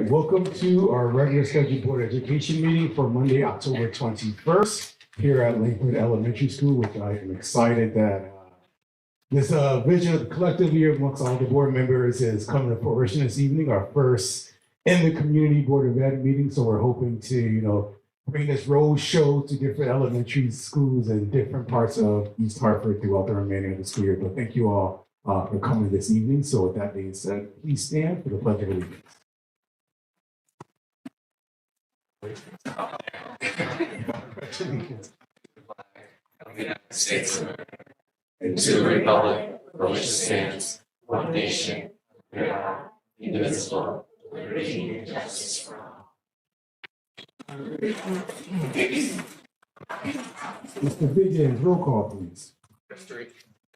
right, welcome to our regular scheduled Board of Education meeting for Monday, October 21st, here at Lakewood Elementary School, which I am excited that this vision collectively amongst all the board members is coming to fruition this evening, our first in the community Board of Ed meeting. So we're hoping to, bring this road show to different elementary schools in different parts of East Hartford throughout the remainder of the school year. But thank you all for coming this evening. So with that being said, please stand for the Pledge of Allegiance. Of the United States of America, and to the republic for which it stands, one nation, under God, indivisible, with liberty and justice for all. Mr. Biggins, roll call, please.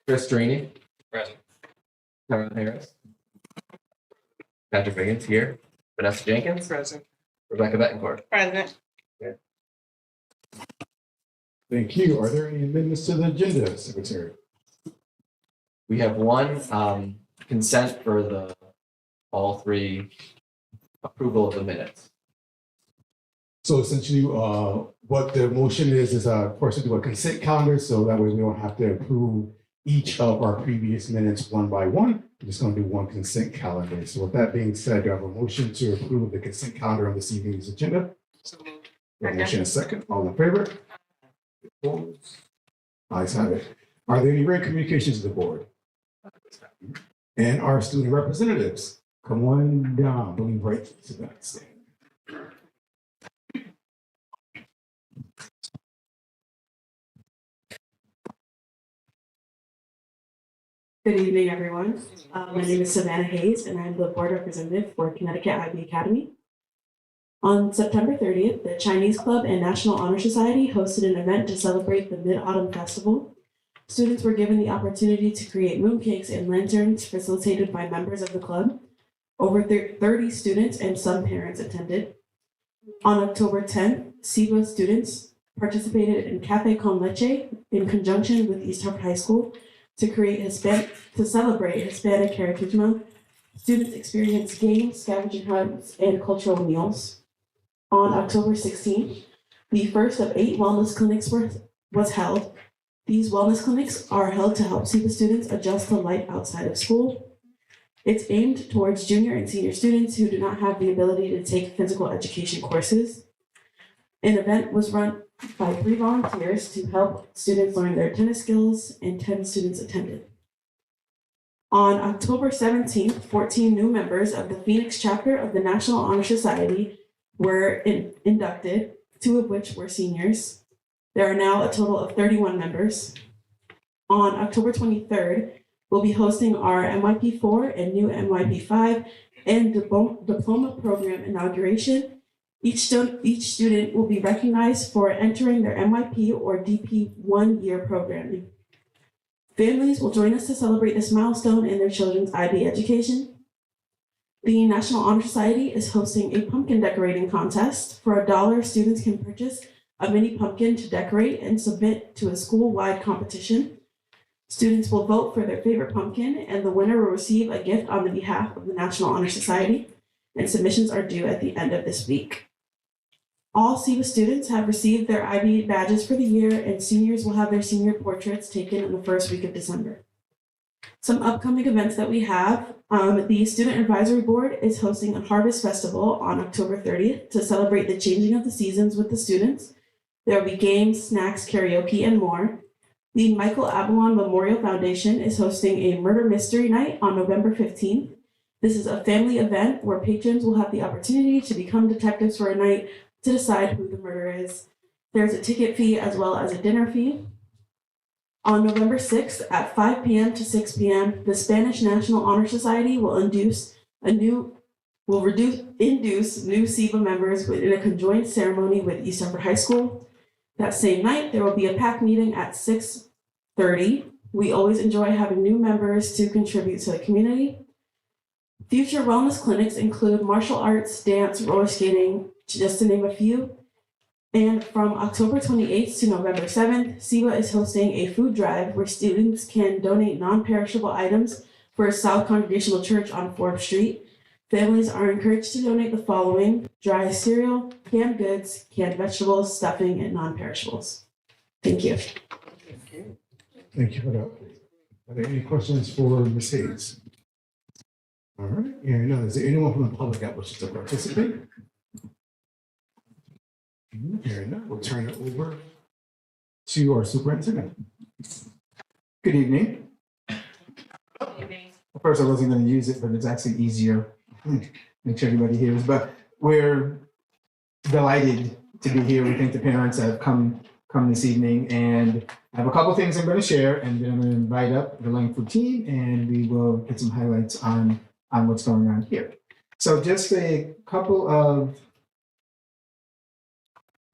Chris Draney. Present. Carol Harris. Patrick Biggins here. Vanessa Jenkins. Present. Rebecca Bettencourt. Present. Thank you. Are there any amendments to the agenda, Secretary? We have one consent for all three approval of the minutes. So essentially, what the motion is of course, to do a consent calendar, so that way we don't have to approve each of our previous minutes one by one. We're just going to do one consent calendar. So with that being said, do I have a motion to approve the consent calendar on this evening's agenda? So moved. Do I have a motion and a second. All in favor? Opposed? Ayes have it. Are there any written communications to the board? And our student representatives, come on down, believe right to that stand. Good evening, everyone. My name is Savannah Hayes, and I'm the board representative for Connecticut IB Academy. On September 30th, the Chinese Club and National Honor Society hosted an event to celebrate the Mid-Autumn Festival. Students were given the opportunity to create mooncakes and lanterns facilitated by members of the club. Over 30 students and some parents attended. On October 10th, SIVA students participated in Cafe Con Leche in conjunction with East Hartford High School to celebrate Hispanic Heritage Month. Students experienced games, scavenger hunts, and cultural meals. On October 16th, the first of 8 wellness clinics was held. These wellness clinics are held to help SIVA students adjust to life outside of school. It's aimed towards junior and senior students who do not have the ability to take physical education courses. An event was run by 3 volunteers to help students learn their tennis skills, and 10 students attended. On October 17th, 14 new members of the Phoenix chapter of the National Honor Society were inducted, 2 of which were seniors. There are now a total of 31 members. On October 23rd, we'll be hosting our MYP4 and new MYP5 and diploma program inauguration. Each student will be recognized for entering their MYP or DP 1-year programming. Families will join us to celebrate this milestone in their children's IB education. The National Honor Society is hosting a pumpkin decorating contest. For $1, students can purchase a mini pumpkin to decorate and submit to a school-wide competition. Students will vote for their favorite pumpkin, and the winner will receive a gift on the behalf of the National Honor Society, and submissions are due at the end of this week. All SIVA students have received their IB badges for the year, and seniors will have their senior portraits taken in the first week of December. Some upcoming events that we have, the Student Advisory Board is hosting a Harvest Festival on October 30th to celebrate the changing of the seasons with the students. There will be games, snacks, karaoke, and more. The Michael Avalon Memorial Foundation is hosting a murder mystery night on November 15th. This is a family event where patrons will have the opportunity to become detectives for a night to decide who the murderer is. There's a ticket fee as well as a dinner fee. On November 6th at 5 p.m. to 6 p.m., the Spanish National Honor Society will induce new SIVA members in a conjoined ceremony with East Hartford High School. That same night, there will be a PAC meeting at 6:30. We always enjoy having new members to contribute to the community. Future wellness clinics include martial arts, dance, roller skating, just to name a few. And from October 28th to November 7th, SIVA is hosting a food drive where students can donate non-perishable items for South Congregational Church on Forbes Street. Families are encouraged to donate the following: dry cereal, canned goods, canned vegetables, stuffing, and non-perishables. Thank you. Thank you for that. Are there any questions for Ms. Hayes? All right, hearing none, is there anyone from the public that wishes to participate? Hearing none, we'll turn it over to our superintendent. Good evening. At first, I wasn't going to use it, but it's actually easier. Make sure everybody hears. But we're delighted to be here. We thank the parents that have come this evening, and I have a couple things I'm going to share, and then I'm going to invite up the Langford team, and we will get some highlights on what's going on here. So just a couple of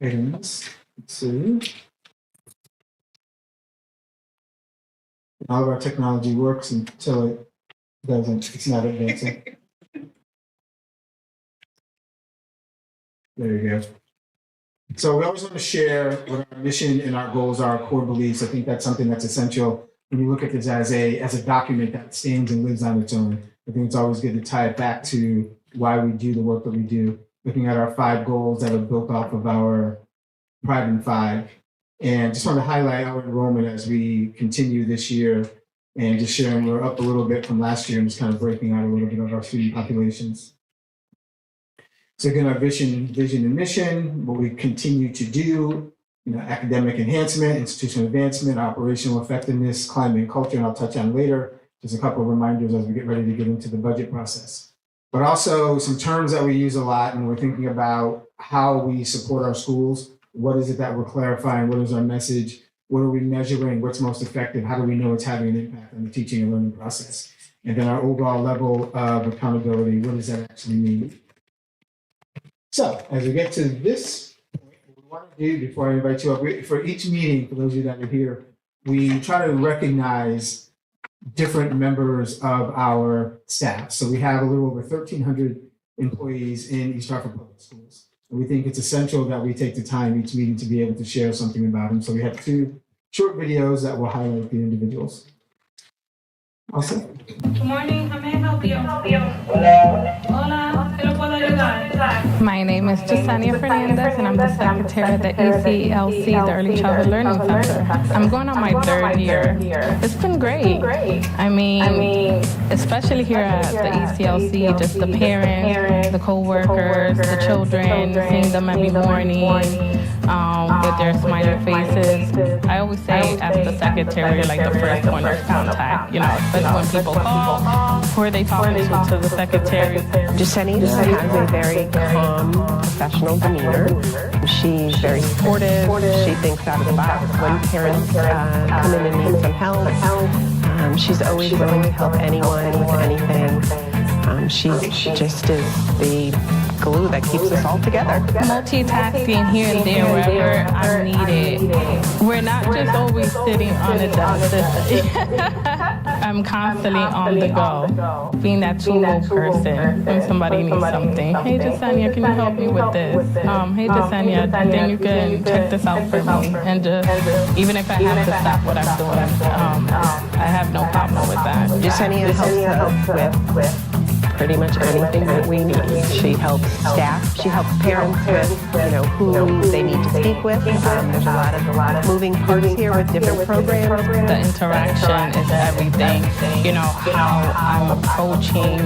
items. Let's see. All of our technology works until it doesn't. It's not advancing. There you go. So we always want to share what our mission and our goals are, our core beliefs. I think that's something that's essential when you look at this as a document that stands and lives on its own. I think it's always good to tie it back to why we do the work that we do, looking at our 5 goals that are built off of our Pride in 5. And just want to highlight our enrollment as we continue this year, and just sharing we're up a little bit from last year and just kind of breaking out a little bit of our student populations. So again, our vision and mission, what we continue to do, academic enhancement, institutional advancement, operational effectiveness, climate and culture, and I'll touch on later. Just a couple of reminders as we get ready to get into the budget process. But also some terms that we use a lot when we're thinking about how we support our schools. What is it that we're clarifying? What is our message? What are we measuring? What's most effective? How do we know it's having an impact on the teaching and learning process? And then our overall level of accountability, what does that actually mean? So as we get to this point, what we want to do before I invite you up, for each meeting, for those of you that are here, we try to recognize different members of our staff. So we have a little over 1,300 employees in East Hartford Public Schools. And we think it's essential that we take the time each meeting to be able to share something about them. So we have 2 short videos that will highlight the individuals. Awesome. Good morning, how may I help you? Hola, ¿qué lo puedo ayudar? My name is Jasania Fernandez, and I'm the secretary of the ECLC, the Early Childhood Learning Center. I'm going on my 3rd year. It's been great. I mean, especially here at the ECLC, just the parents, the co-workers, the children, seeing them every morning with their smiley faces. I always say as the secretary, like the first point of contact, especially when people call, who are they talking to the secretary? Jasenia has a very calm, professional demeanor. She's very supportive. She thinks out of the box when parents come in and need some help. She's always willing to help anyone with anything. She just is the glue that keeps us all together. Multitasking here and there wherever I'm needed. We're not just always sitting on the desk. I'm constantly on the go, being that tool person when somebody needs something. Hey, Jasenia, can you help me with this? Hey, Jasenia, then you can check this out for me. And just, even if I have to stop what I'm doing, I have no problem with that. Jasenia helps us with pretty much anything that we need. She helps staff. She helps parents with, who they need to speak with. There's a lot of moving parts here with different programs. The interaction is everything. How I'm approaching,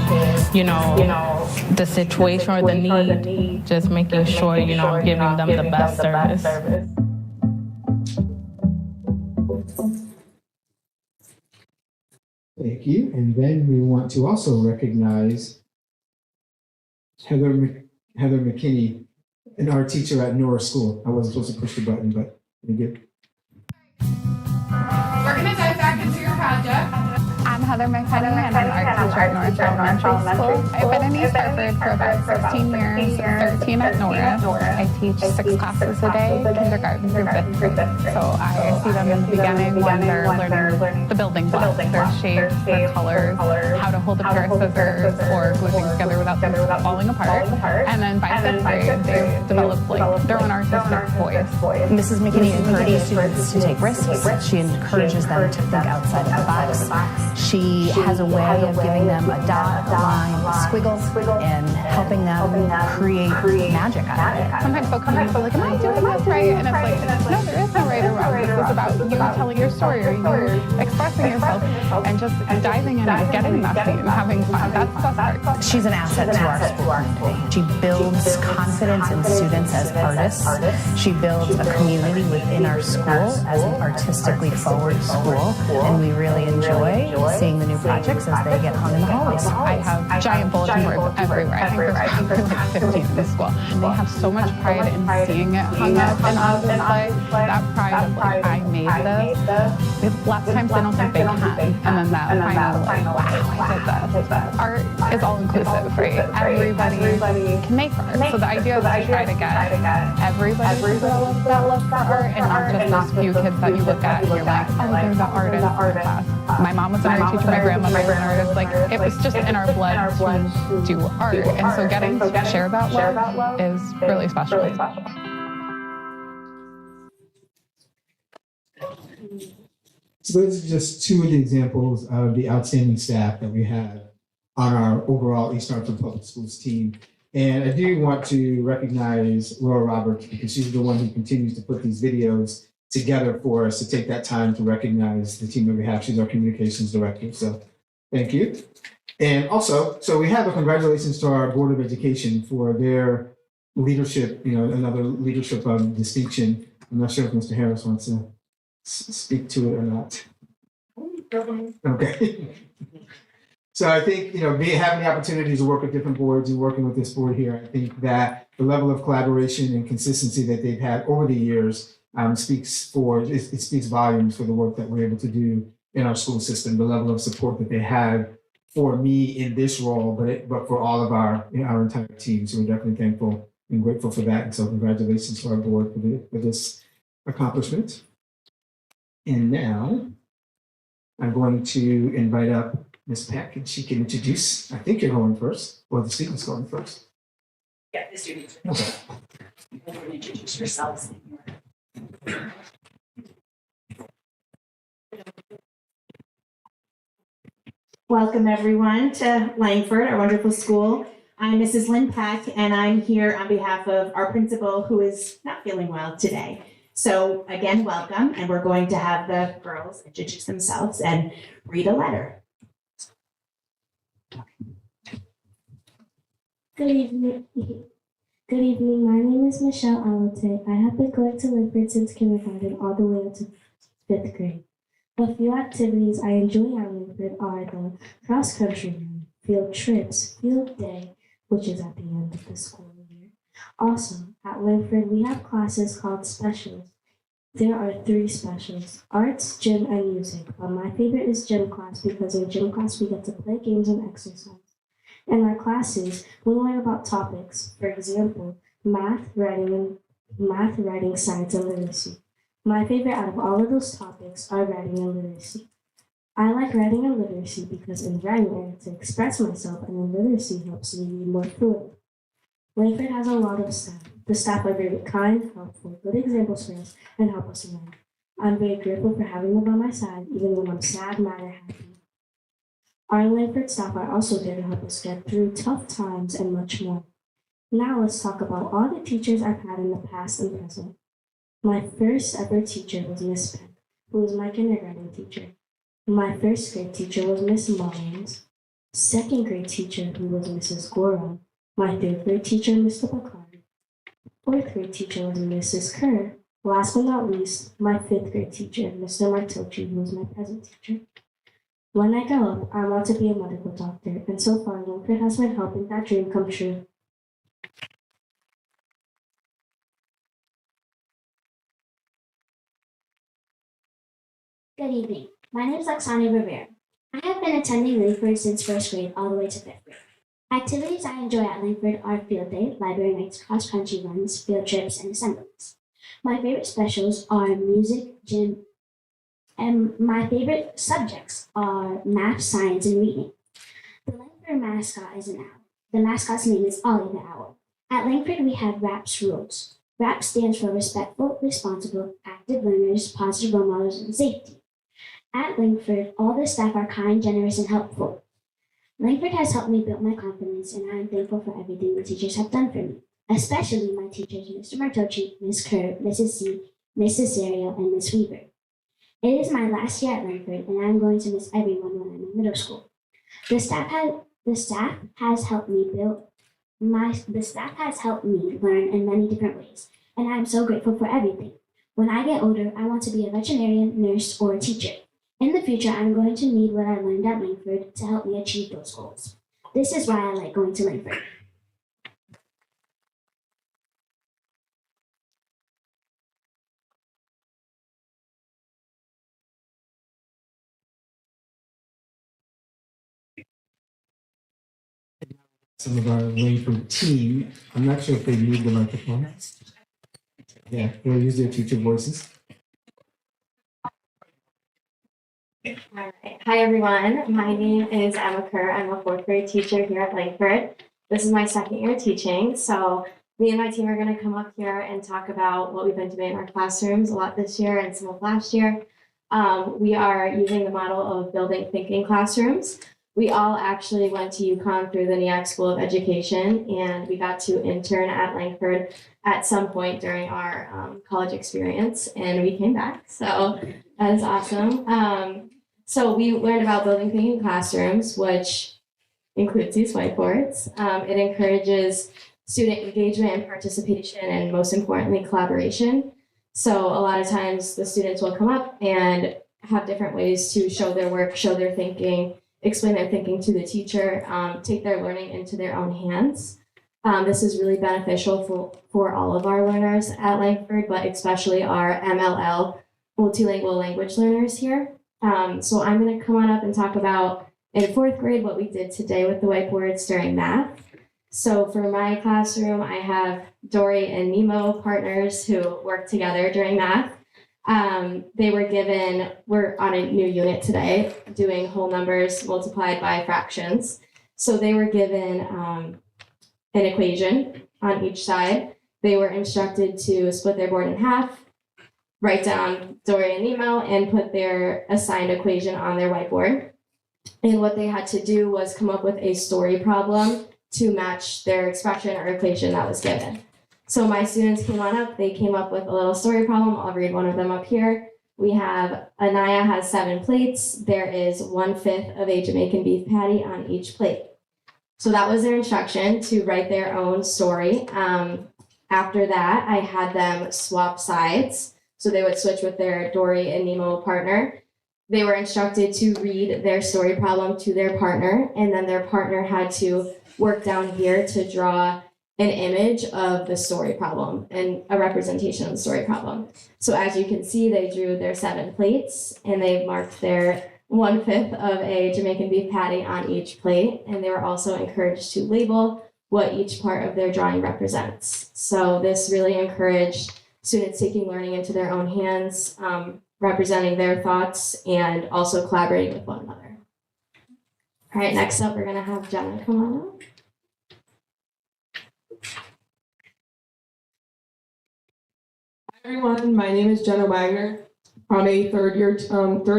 the situation or the need. Just making sure, I'm giving them the best service. Thank you. And then we want to also recognize Heather McKinney, an art teacher at Norris School. I wasn't supposed to push the button, but we did. We're going to dive back into your project. I'm Heather McKinney, and I'm an art teacher at Norris Elementary School. I've been in East Hartford for about 16 years, 13 at Norris. I teach 6 classes a day, kindergarten through 5th grade. So I see them in the beginning when they're learning the building blocks, their shapes, their colors, how to hold a pair of scissors or glue things together without them falling apart. And then by 5th grade, they've developed their own artistic voice. Mrs. McKinney encourages students to take risks. She encourages them to think outside of the box. She has a way of giving them a dot, a line, a squiggle, and helping them create magic out of it. Sometimes they'll come in and be like, am I doing this right? And it's like, no, there is no right or wrong. This is about you telling your story or you expressing yourself and just diving in and getting messy and having fun. That's the best part. She's an asset to our school community. She builds confidence in students as artists. She builds a community within our school as an artistically forward school, and we really enjoy seeing the new projects as they get hung in the hallways. I have giant bulletin boards everywhere. I think there's probably like 15 in the school. And they have so much pride in seeing it hung up and on display. That pride of like, I made this. Lots of times they don't think they can. And then that final like, wow, I did this. Art is all inclusive, right? Everybody can make art. So the idea is to try to get everybody to develop that love for art and not just those few kids that you look at and you're like, oh, they're the artist in class. My mom was an art teacher, my grandmother was an artist. Like, it was just in our blood to do art. And so getting to share that love is really special. So those are just two of the examples of the outstanding staff that we have on our overall East Hartford Public Schools team. And I do want to recognize Laura Roberts because she's the one who continues to put these videos together for us to take that time to recognize the team that we have. She's our communications director. So thank you. And also, so we have a congratulations to our Board of Education for their leadership, another leadership distinction. I'm not sure if Mr. Harris wants to speak to it or not. Okay. So I think, having the opportunity to work with different boards and working with this board here, I think that the level of collaboration and consistency that they've had over the years speaks volumes for the work that we're able to do in our school system, the level of support that they have for me in this role, but for all of our entire team. So we're definitely thankful and grateful for that. And so congratulations to our board for this accomplishment. And now I'm going to invite up Ms. Peck, and she can introduce, I think you're going first, or the student's going first. Yeah, the students. Okay. You can introduce yourselves. Welcome everyone to Langford, our wonderful school. I'm Mrs. Lynn Peck, and I'm here on behalf of our principal who is not feeling well today. So again, welcome, and we're going to have the girls introduce themselves and read a letter. Good evening. Good evening. My name is Michelle Alate. I have been going to Langford since kindergarten all the way up to 5th grade. A few activities I enjoy at Langford are the cross-country run, field trips, field day, which is at the end of the school year. Also, at Langford, we have classes called specials. There are 3 specials, arts, gym, and music. But my favorite is gym class because in gym class we get to play games and exercise. In our classes, we learn about topics, for example, math, writing, science, and literacy. My favorite out of all of those topics are writing and literacy. I like writing and literacy because in writing I get to express myself, and in literacy helps me read more fluently. Langford has a lot of staff. The staff are very kind, helpful, good examples for us, and help us learn. I'm very grateful for having them by my side, even when I'm sad, mad, or happy. Our Langford staff are also there to help us get through tough times and much more. Now let's talk about all the teachers I've had in the past and present. My first ever teacher was Miss Peck, who was my kindergarten teacher. My first grade teacher was Miss Mullins. Second grade teacher, who was Mrs. Goron. My third grade teacher, Mr. Picard. Fourth grade teacher was Mrs. Kerr. Last but not least, my 5th grade teacher, Mr. Martocci, who was my present teacher. When I grow up, I want to be a medical doctor, and so far, Langford has been helping that dream come true. Good evening. My name is Oksana Rivera. I have been attending Langford since 1st grade all the way to 5th grade. Activities I enjoy at Langford are field day, library nights, cross-country runs, field trips, and assemblies. My favorite specials are music, gym, and my favorite subjects are math, science, and reading. The Langford mascot is an owl. The mascot's name is Ollie the Owl. At Langford, we have RAPS rules. RAP stands for respectful, responsible, active learners, positive role models, and safety. At Langford, all the staff are kind, generous, and helpful. Langford has helped me build my confidence, and I am thankful for everything the teachers have done for me, especially my teachers, Mr. Martocci, Ms. Kerr, Mrs. C, Mrs. Serio, and Ms. Weaver. It is my last year at Langford, and I am going to miss everyone when I'm in middle school. The staff has helped me learn in many different ways, and I am so grateful for everything. When I get older, I want to be a veterinarian, nurse, or a teacher. In the future, I'm going to need what I learned at Langford to help me achieve those goals. This is why I like going to Langford. Some of our Langford team. I'm not sure if they moved the microphone. Yeah, they'll use their teacher voices. All right. Hi, everyone. My name is Emma Kerr. I'm a fourth grade teacher here at Langford. This is my second year teaching. So me and my team are going to come up here and talk about what we've been doing in our classrooms a lot this year and some of last year. We are using the model of building thinking classrooms. We all actually went to UConn through the NEAC School of Education, and we got to intern at Langford at some point during our college experience, and we came back. So that is awesome. So we learned about building thinking classrooms, which includes these whiteboards. It encourages student engagement and participation, and most importantly, collaboration. So a lot of times the students will come up and have different ways to show their work, show their thinking, explain their thinking to the teacher, take their learning into their own hands. This is really beneficial for all of our learners at Langford, but especially our MLL, multilingual language learners here. So I'm going to come on up and talk about in fourth grade what we did today with the whiteboards during math. So for my classroom, I have Dory and Nemo partners who work together during math. We're on a new unit today, doing whole numbers multiplied by fractions. So they were given an equation on each side. They were instructed to split their board in half, write down Dory and Nemo, and put their assigned equation on their whiteboard. And what they had to do was come up with a story problem to match their expression or equation that was given. So my students came on up, they came up with a little story problem. I'll read one of them up here. We have Anaya has 7 plates. There is 1/5 of a Jamaican beef patty on each plate. So that was their instruction to write their own story. After that, I had them swap sides. So they would switch with their Dory and Nemo partner. They were instructed to read their story problem to their partner, and then their partner had to work down here to draw an image of the story problem and a representation of the story problem. So as you can see, they drew their 7 plates and they marked their 1/5 of a Jamaican beef patty on each plate. And they were also encouraged to label what each part of their drawing represents. So this really encouraged students taking learning into their own hands, representing their thoughts, and also collaborating with one another. All right, next up, we're gonna have Jenna come on up. Everyone, my name is Jenna Wagner. I'm a third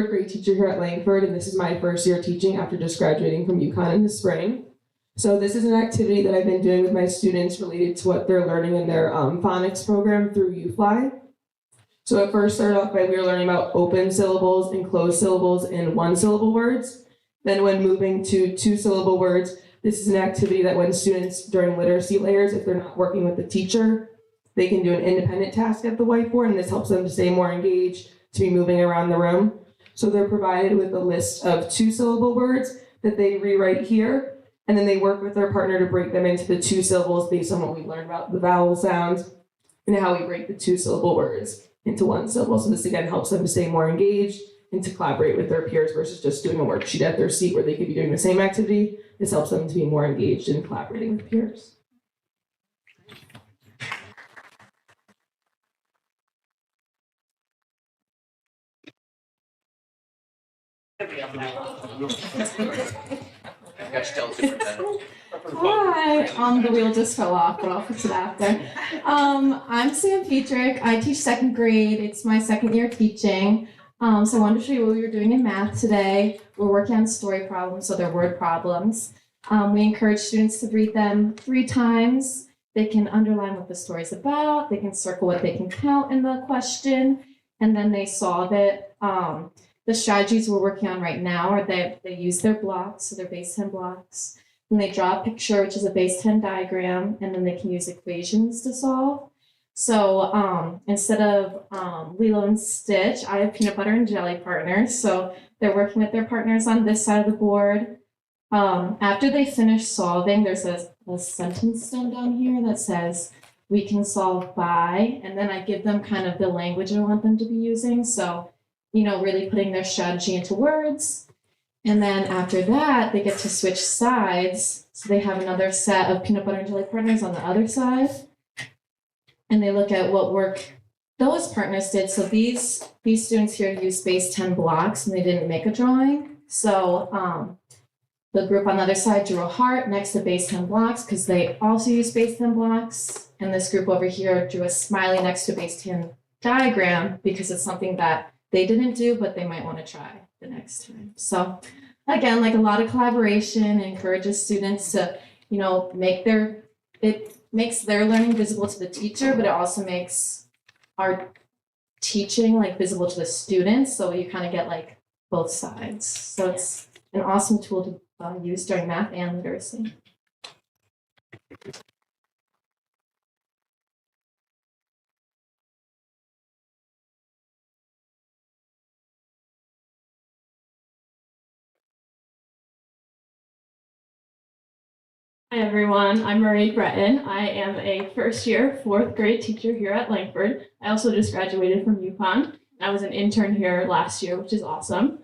grade teacher here at Langford, and this is my first year teaching after just graduating from UConn in the spring. So this is an activity that I've been doing with my students related to what they're learning in their phonics program through UFly. So it first started off by we were learning about open syllables and closed syllables and 1-syllable words. Then when moving to 2-syllable words, this is an activity that when students during literacy layers, if they're not working with the teacher, they can do an independent task at the whiteboard, and this helps them to stay more engaged, to be moving around the room. So they're provided with a list of 2-syllable words that they rewrite here, and then they work with their partner to break them into the 2 syllables based on what we learned about the vowel sounds and how we break the 2-syllable words into 1 syllable. So this again helps them to stay more engaged and to collaborate with their peers versus just doing a worksheet at their seat where they could be doing the same activity. This helps them to be more engaged in collaborating with peers. Hi, the wheel just fell off, but I'll fix it after. I'm Sam Petrick. I teach 2nd grade. It's my 2nd year teaching. So I wanted to show you what we were doing in math today. We're working on story problems, so they're word problems. We encourage students to read them 3 times. They can underline what the story's about. They can circle what they can count in the question, and then they solve it. The strategies we're working on right now are they use their blocks, so they're base 10 blocks. And they draw a picture, which is a base 10 diagram, and then they can use equations to solve. So instead of Lilo and Stitch, I have peanut butter and jelly partners. So they're working with their partners on this side of the board. After they finish solving, there's a sentence done down here that says, we can solve by, and then I give them kind of the language I want them to be using. So, really putting their strategy into words. And then after that, they get to switch sides. So they have another set of peanut butter and jelly partners on the other side. And they look at what work those partners did. So these students here used base 10 blocks and they didn't make a drawing. So the group on the other side drew a heart next to base 10 blocks because they also use base 10 blocks. And this group over here drew a smiley next to base 10 diagram because it's something that they didn't do, but they might want to try the next time. So again, like a lot of collaboration encourages students to, it makes their learning visible to the teacher, but it also makes our teaching visible to the students. So you kind of get both sides. So it's an awesome tool to use during math and literacy. Hi everyone, I'm Marie Breton. I am a first year, 4th grade teacher here at Langford. I also just graduated from UConn. I was an intern here last year, which is awesome.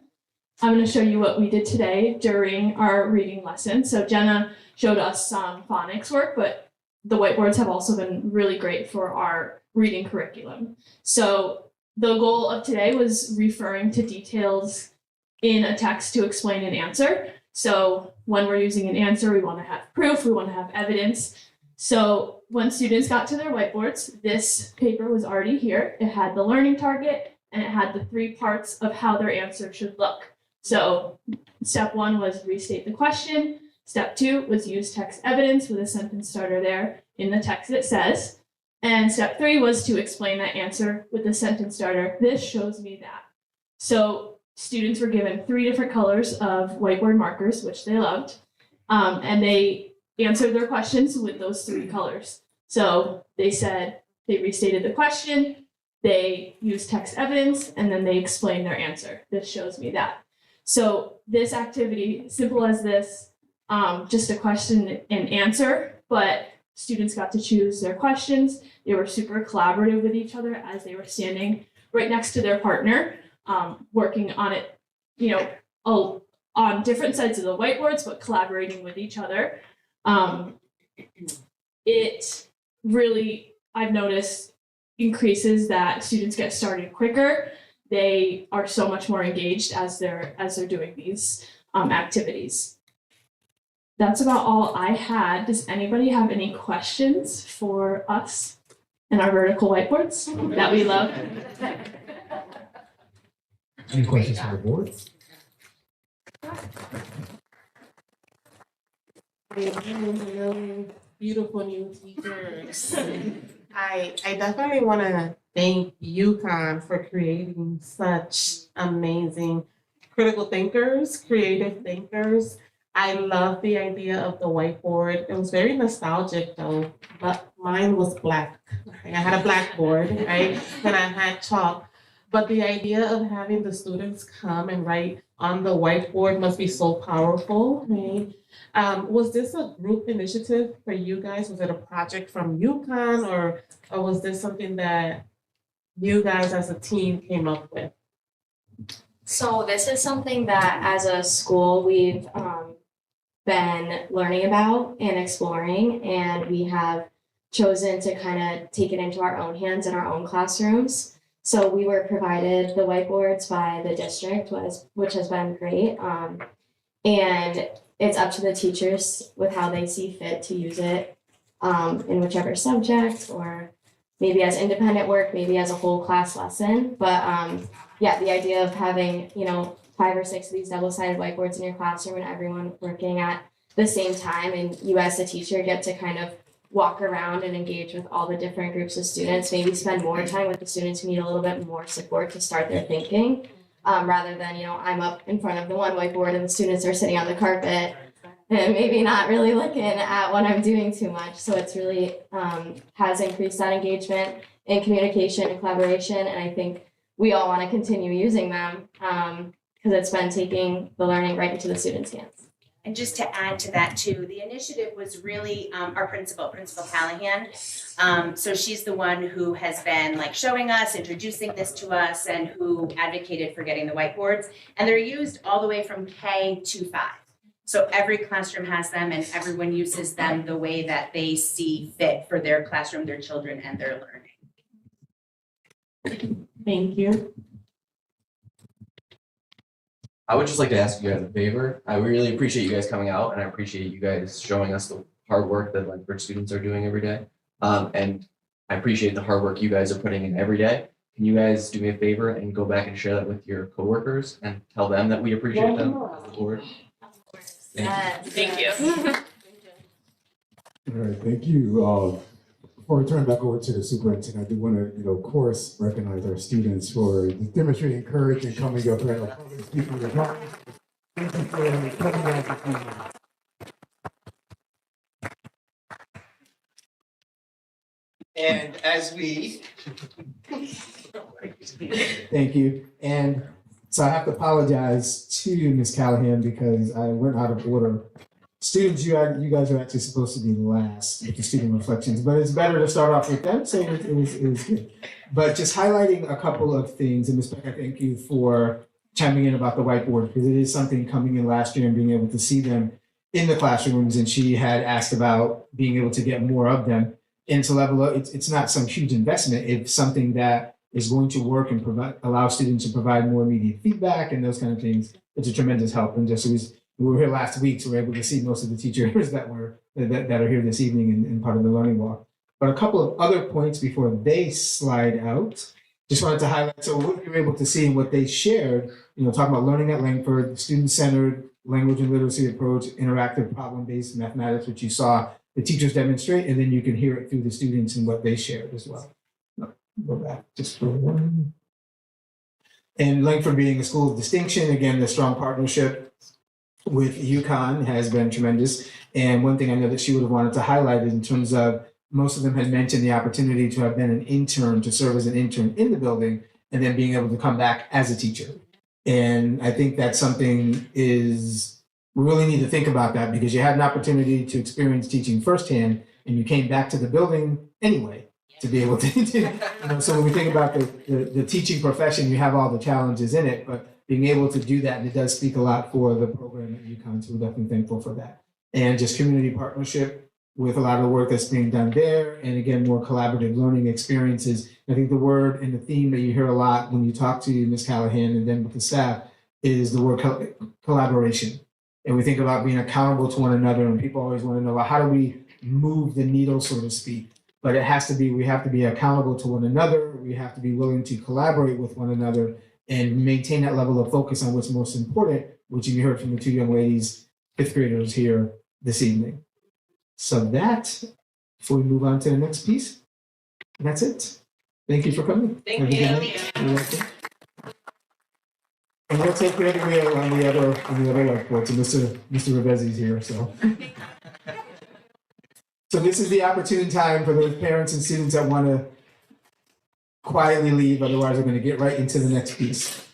I'm going to show you what we did today during our reading lesson. So Jenna showed us some phonics work, but the whiteboards have also been really great for our reading curriculum. So the goal of today was referring to details in a text to explain an answer. So when we're using an answer, we want to have proof, we want to have evidence. So when students got to their whiteboards, this paper was already here. It had the learning target and it had the 3 parts of how their answer should look. So step 1 was restate the question. Step 2 was use text evidence with a sentence starter there in the text it says. And step 3 was to explain that answer with the sentence starter. This shows me that. So students were given 3 different colors of whiteboard markers, which they loved, and they answered their questions with those 3 colors. So they said they restated the question, they used text evidence, and then they explained their answer. This shows me that. So this activity, simple as this, just a question and answer, but students got to choose their questions. They were super collaborative with each other as they were standing right next to their partner. Working on it, on different sides of the whiteboards, but collaborating with each other. It really, I've noticed, increases that students get started quicker. They are so much more engaged as they're doing these activities. That's about all I had. Does anybody have any questions for us and our vertical whiteboards that we love? Any questions for the board? Beautiful new teachers. I definitely want to thank UConn for creating such amazing critical thinkers, creative thinkers. I love the idea of the whiteboard. It was very nostalgic though, but mine was black. I had a blackboard, right? And I had chalk. But the idea of having the students come and write on the whiteboard must be so powerful, right? Was this a group initiative for you guys? Was it a project from UConn or was this something that you guys as a team came up with? So this is something that as a school we've been learning about and exploring, and we have chosen to kind of take it into our own hands in our own classrooms. So we were provided the whiteboards by the district, which has been great. And it's up to the teachers with how they see fit to use it in whichever subject or maybe as independent work, maybe as a whole class lesson. But yeah, the idea of having, 5 or 6 of these double-sided whiteboards in your classroom and everyone working at the same time, and you as a teacher get to kind of walk around and engage with all the different groups of students, maybe spend more time with the students who need a little bit more support to start their thinking, rather than, I'm up in front of the one whiteboard and the students are sitting on the carpet and maybe not really looking at what I'm doing too much. So it's really has increased that engagement and communication and collaboration, and I think we all want to continue using them because it's been taking the learning right into the students' hands. And just to add to that too, the initiative was really our Principal Callahan. So she's the one who has been like showing us, introducing this to us, and who advocated for getting the whiteboards. And they're used all the way from K to 5. So every classroom has them and everyone uses them the way that they see fit for their classroom, their children, and their learning. Thank you. I would just like to ask you guys a favor. I really appreciate you guys coming out, and I appreciate you guys showing us the hard work that Langford students are doing every day. And I appreciate the hard work you guys are putting in every day. Can you guys do me a favor and go back and share that with your coworkers and tell them that we appreciate them as the board? Thank you. All right, thank you. Before I turn it back over to the superintendent, I do want to, of course, recognize our students for demonstrating courage and coming up and speaking their mind. Thank you for coming out this evening. And as we, thank you. And so I have to apologize to Ms. Callahan because I went out of order. Students, you guys are actually supposed to be last with the student reflections, but it's better to start off with them, so it was good. But just highlighting a couple of things, and Ms. Becker, thank you for chiming in about the whiteboard, because it is something coming in last year and being able to see them in the classrooms, and she had asked about being able to get more of them. And to level up, it's not some huge investment, it's something that is going to work and allow students to provide more immediate feedback and those kind of things. It's a tremendous help, and just we were here last week, so we're able to see most of the teachers that are here this evening and part of the learning walk. But a couple of other points before they slide out. Just wanted to highlight, so what you were able to see and what they shared, talking about learning at Langford, student-centered language and literacy approach, interactive problem-based mathematics, which you saw the teachers demonstrate, and then you can hear it through the students and what they shared as well. Go back just for one. And Langford being a school of distinction, again, the strong partnership with UConn has been tremendous. And one thing I know that she would have wanted to highlight is in terms of most of them had mentioned the opportunity to have been an intern, to serve as an intern in the building, and then being able to come back as a teacher. And I think that's something we really need to think about that, because you had an opportunity to experience teaching firsthand and you came back to the building anyway to be able to, so when we think about the teaching profession, you have all the challenges in it, but being able to do that, and it does speak a lot for the program at UConn, so we're definitely thankful for that. And just community partnership with a lot of the work that's being done there, and again, more collaborative learning experiences. I think the word and the theme that you hear a lot when you talk to Ms. Callahan and then with the staff is the word collaboration. And we think about being accountable to one another, and people always want to know, well, how do we move the needle, so to speak? But we have to be accountable to one another. We have to be willing to collaborate with one another and maintain that level of focus on what's most important, which you heard from the 2 young ladies, 5th graders here this evening. So that, before we move on to the next piece, that's it. Thank you for coming. Thank you. And we'll take care of the wheel on the other whiteboard. So Mr. Revezzi's here, so. So this is the opportune time for those parents and students that want to quietly leave, otherwise we're going to get right into the next piece.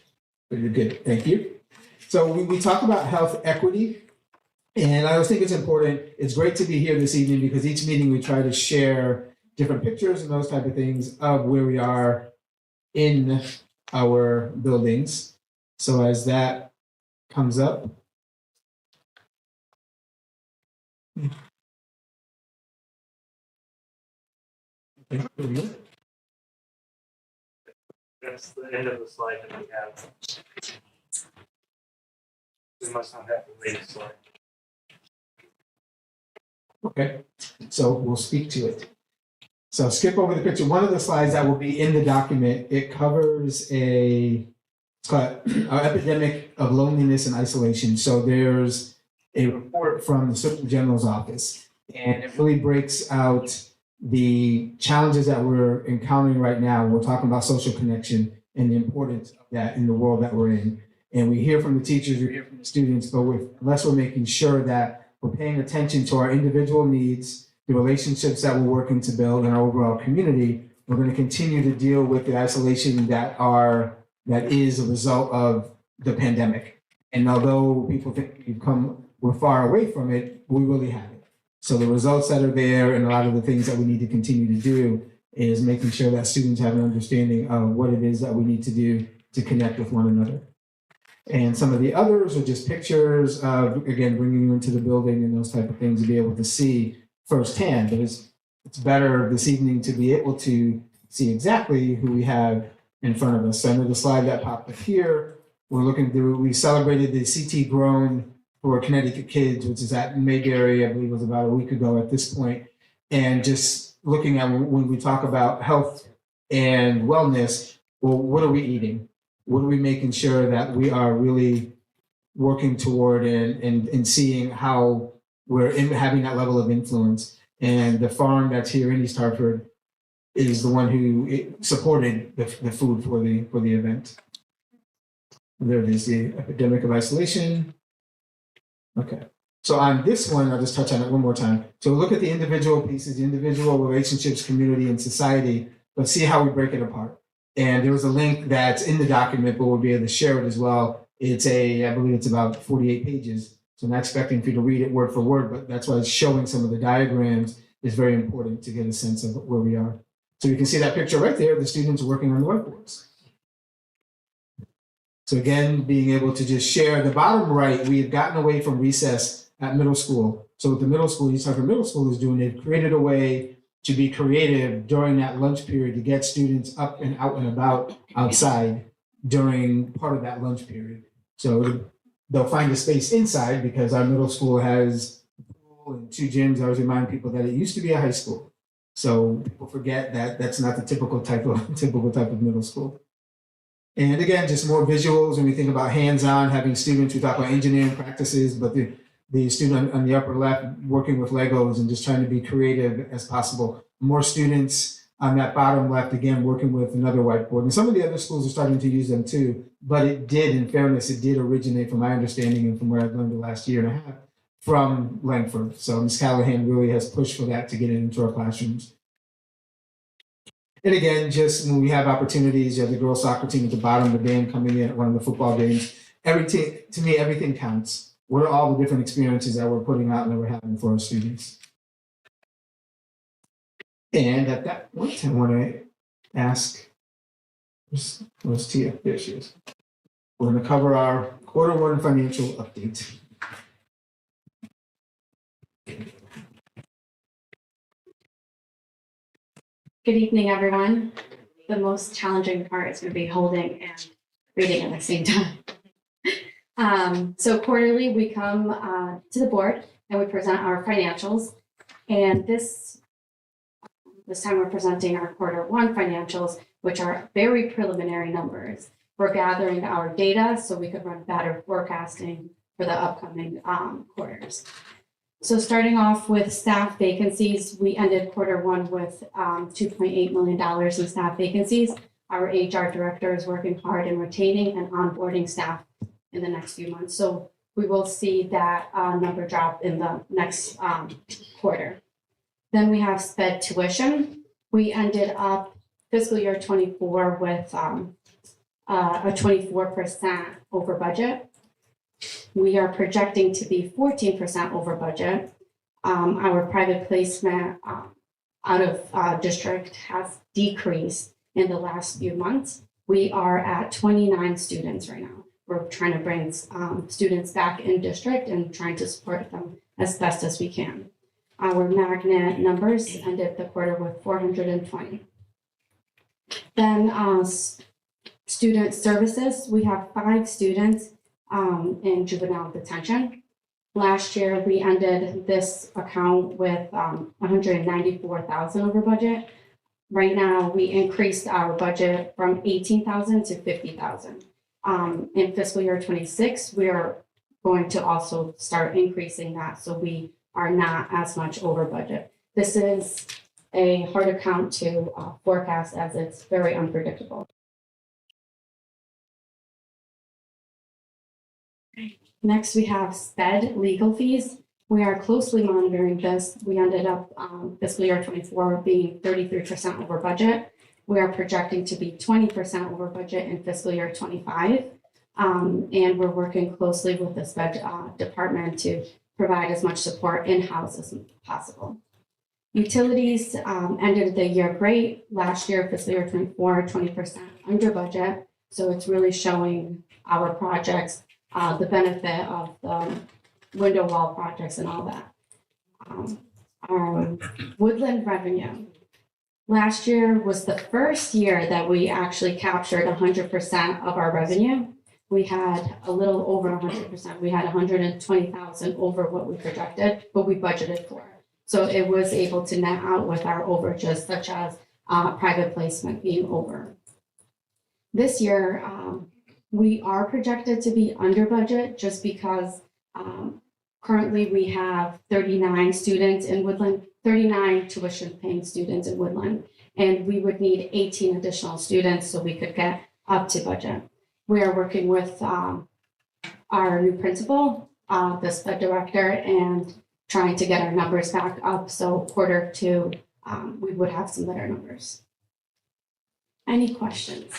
But you're good, thank you. So we talk about health equity, and I always think it's important. It's great to be here this evening because each meeting we try to share different pictures and those type of things of where we are in our buildings. So as that comes up. That's the end of the slide that we have. We must not have the latest slide. Okay, so we'll speak to it. So skip over the picture. One of the slides that will be in the document, it covers it's called epidemic of loneliness and isolation. So there's a report from the Surgeon General's office, and it really breaks out the challenges that we're encountering right now. We're talking about social connection and the importance of that in the world that we're in. And we hear from the teachers, we hear from the students, but unless we're making sure that we're paying attention to our individual needs, the relationships that we're working to build in our overall community, we're going to continue to deal with the isolation that is a result of the pandemic. And although people think we're far away from it, we really haven't. So the results that are there and a lot of the things that we need to continue to do is making sure that students have an understanding of what it is that we need to do to connect with one another. And some of the others are just pictures of, again, bringing you into the building and those type of things to be able to see firsthand. But it's better this evening to be able to see exactly who we have in front of us. So under the slide that popped up here, we celebrated the CT Grown for Connecticut Kids, which is at Mayberry, I believe it was about a week ago at this point. And just looking at when we talk about health and wellness, well, what are we eating? What are we making sure that we are really working toward and seeing how we're having that level of influence? And the farm that's here in East Hartford is the one who supported the food for the event. There it is, the epidemic of isolation. Okay. So on this one, I'll just touch on it one more time. So look at the individual pieces, the individual relationships, community, and society, but see how we break it apart. And there was a link that's in the document, but we'll be able to share it as well. I believe it's about 48 pages. So I'm not expecting for you to read it word for word, but that's why it's showing some of the diagrams is very important to get a sense of where we are. So you can see that picture right there, the students working on the whiteboards. So again, being able to just share the bottom right, we've gotten away from recess at middle school. So what the middle school, East Hartford Middle School is doing, they've created a way to be creative during that lunch period to get students up and out and about outside during part of that lunch period. So they'll find a space inside because our middle school has a pool and 2 gyms. I always remind people that it used to be a high school. So people forget that that's not the typical type of middle school. And again, just more visuals when we think about hands-on, having students, we talk about engineering practices, but the student on the upper left working with Legos and just trying to be creative as possible. More students on that bottom left, again, working with another whiteboard. And some of the other schools are starting to use them too, but it did, in fairness, it did originate from my understanding and from where I've learned the last year and a half from Langford. So Ms. Callahan really has pushed for that to get it into our classrooms. And again, just when we have opportunities, you have the girls soccer team at the bottom, the band coming in at one of the football games. To me, everything counts. What are all the different experiences that we're putting out and that we're having for our students? And at that point, I want to ask, where's Tia? There she is. We're going to cover our Q1 financial update. Good evening, everyone. The most challenging part is going to be holding and reading at the same time. So quarterly, we come to the board and we present our financials. And this time we're presenting our Q1 financials, which are very preliminary numbers. We're gathering our data so we could run better forecasting for the upcoming quarters. So starting off with staff vacancies, we ended Q1 with $2.8 million in staff vacancies. Our HR director is working hard in retaining and onboarding staff in the next few months. So we will see that number drop in the next quarter. Then we have sped tuition. We ended up fiscal year 24 with a 24% over budget. We are projecting to be 14% over budget. Our private placement out of district has decreased in the last few months. We are at 29 students right now. We're trying to bring students back in district and trying to support them as best as we can. Our magnet numbers ended the quarter with 420. Then student services, we have 5 students in juvenile detention. Last year, we ended this account with $194,000 over budget. Right now, we increased our budget from 18,000 to 50,000. In fiscal year 26, we are going to also start increasing that so we are not as much over budget. This is a hard account to forecast as it's very unpredictable. Next, we have SPED legal fees. We are closely monitoring this. We ended up fiscal year 24 being 33% over budget. We are projecting to be 20% over budget in fiscal year 25. And we're working closely with the SPED department to provide as much support in-house as possible. Utilities ended the year great. Last year, fiscal year 24, 20% under budget. So it's really showing our projects the benefit of the window wall projects and all that. Woodland revenue. Last year was the first year that we actually captured 100% of our revenue. We had a little over 100%. We had 120,000 over what we projected, but we budgeted for it. So it was able to net out with our overages, such as private placement being over. This year, we are projected to be under budget just because currently we have 39 students in Woodland, 39 tuition paying students in Woodland, and we would need 18 additional students so we could get up to budget. We are working with our new principal, the SPED director, and trying to get our numbers back up. So quarter two, we would have some better numbers. Any questions?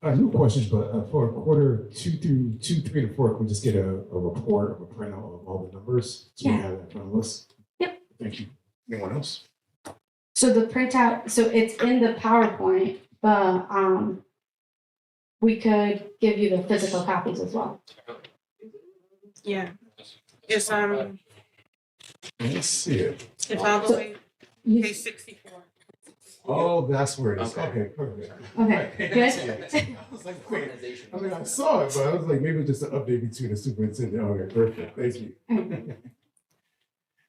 No questions, but for quarter 2, 3, and 4, can we just get a report of a printout of all the numbers? So we have that in front of us. Yep. Thank you. Anyone else? So the printout, so it's in the PowerPoint, but we could give you the physical copies as well. Yeah. It's Let's see it. it's all the way page 64. Oh, that's where it is. Okay, perfect. Okay, good. I was like, wait. I mean, I saw it, but I was like, maybe it's just an update between the superintendent. Okay, perfect. Thank you.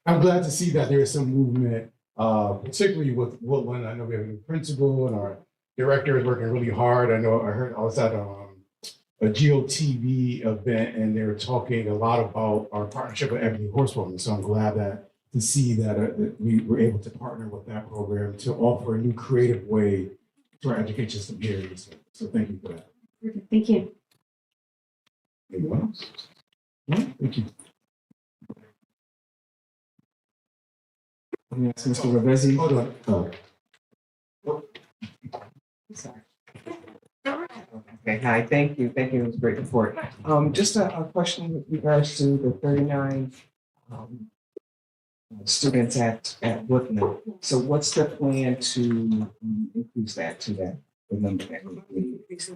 I'm glad to see that there is some movement, particularly with Woodland. I know we have a new principal and our director is working really hard. I was at a GOTV event and they were talking a lot about our partnership with Ebony Horsewoman. So I'm glad to see that we were able to partner with that program to offer a new creative way to our education system here. So thank you for that. Thank you. Anyone else? No? Thank you. Yes, Mr. Revesi. Hold on. Sorry. Okay, hi, thank you. Thank you. It was a great report. Just a question with regards to the 39 students at Woodland. So what's the plan to increase that to the number that we increase?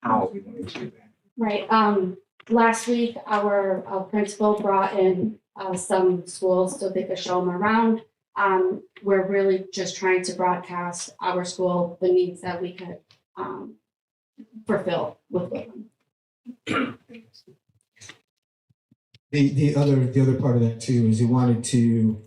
How are we going to do that? Right. Last week, our principal brought in some schools so they could show them around. We're really just trying to broadcast our school, the needs that we could fulfill with them. The other part of that too is he wanted to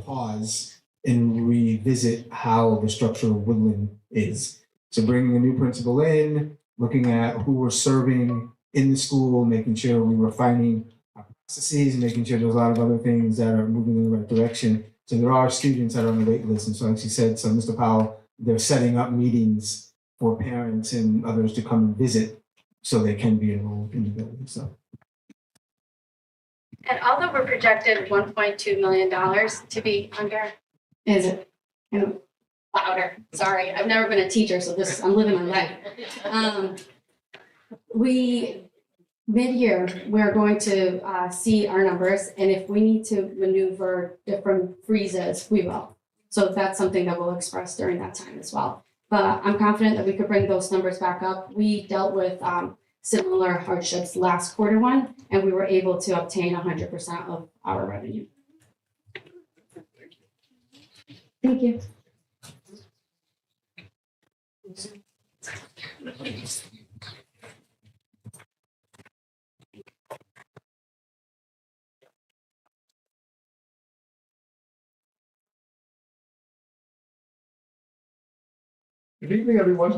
pause and revisit how the structure of Woodland is. So bringing a new principal in, looking at who we're serving in the school, making sure we were refining our processes, and making sure there's a lot of other things that are moving in the right direction. So there are students that are on the wait list. And so as he said, so Mr. Powell, they're setting up meetings for parents and others to come and visit so they can be enrolled in the building. So. And although we're projected $1.2 million to be under, is it louder? Sorry, I've never been a teacher, so I'm living my life. Mid-year, we're going to see our numbers, and if we need to maneuver different freezes, we will. So that's something that we'll express during that time as well. But I'm confident that we could bring those numbers back up. We dealt with similar hardships last quarter one, and we were able to obtain 100% of our revenue. Thank you. Good evening, everyone.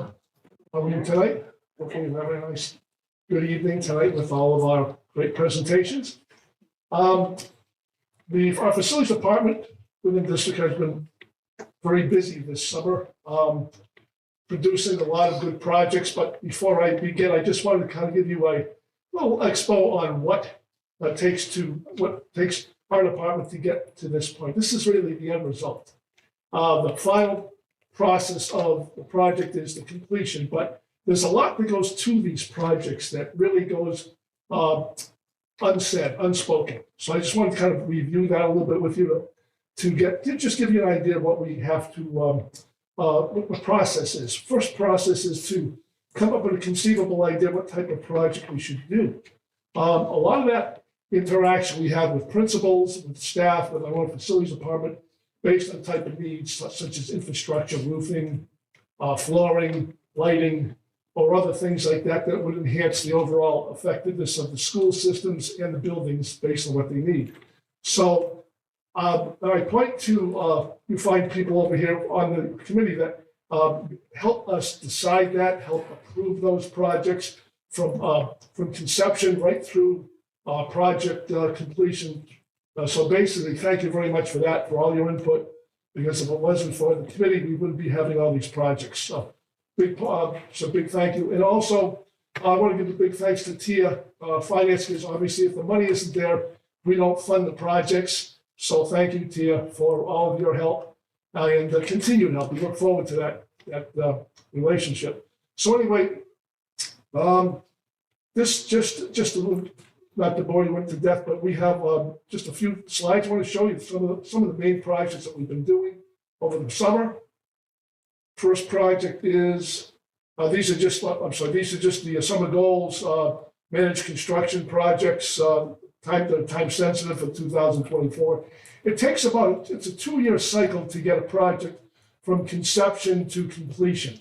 How are you tonight? Hopefully you have a nice, good evening tonight with all of our great presentations. Our facilities department within the district has been very busy this summer, producing a lot of good projects. But before I begin, I just wanted to kind of give you a little expo on what takes our department to get to this point. This is really the end result. The final process of the project is the completion, but there's a lot that goes to these projects that really goes unsaid, unspoken. So I just want to kind of review that a little bit with you to just give you an idea of what we have to, what the process is. First process is to come up with a conceivable idea what type of project we should do. A lot of that interaction we have with principals, with staff, with our own facilities department, based on type of needs such as infrastructure, roofing, flooring, lighting, or other things like that that would enhance the overall effectiveness of the school systems and the buildings based on what they need. So I point to, you find people over here on the committee that help us decide that, help approve those projects from conception right through project completion. So basically, thank you very much for that, for all your input, because if it wasn't for the committee, we wouldn't be having all these projects. So big thank you. And also, I want to give a big thanks to Tia, finance, because obviously if the money isn't there, we don't fund the projects. So thank you, Tia, for all of your help and continued help. We look forward to that relationship. So anyway, this just a little, not to bore you into death, but we have just a few slides. I want to show you some of the main projects that we've been doing over the summer. First project is, these are just the summer goals, managed construction projects, time sensitive for 2024. It takes it's a 2-year cycle to get a project from conception to completion,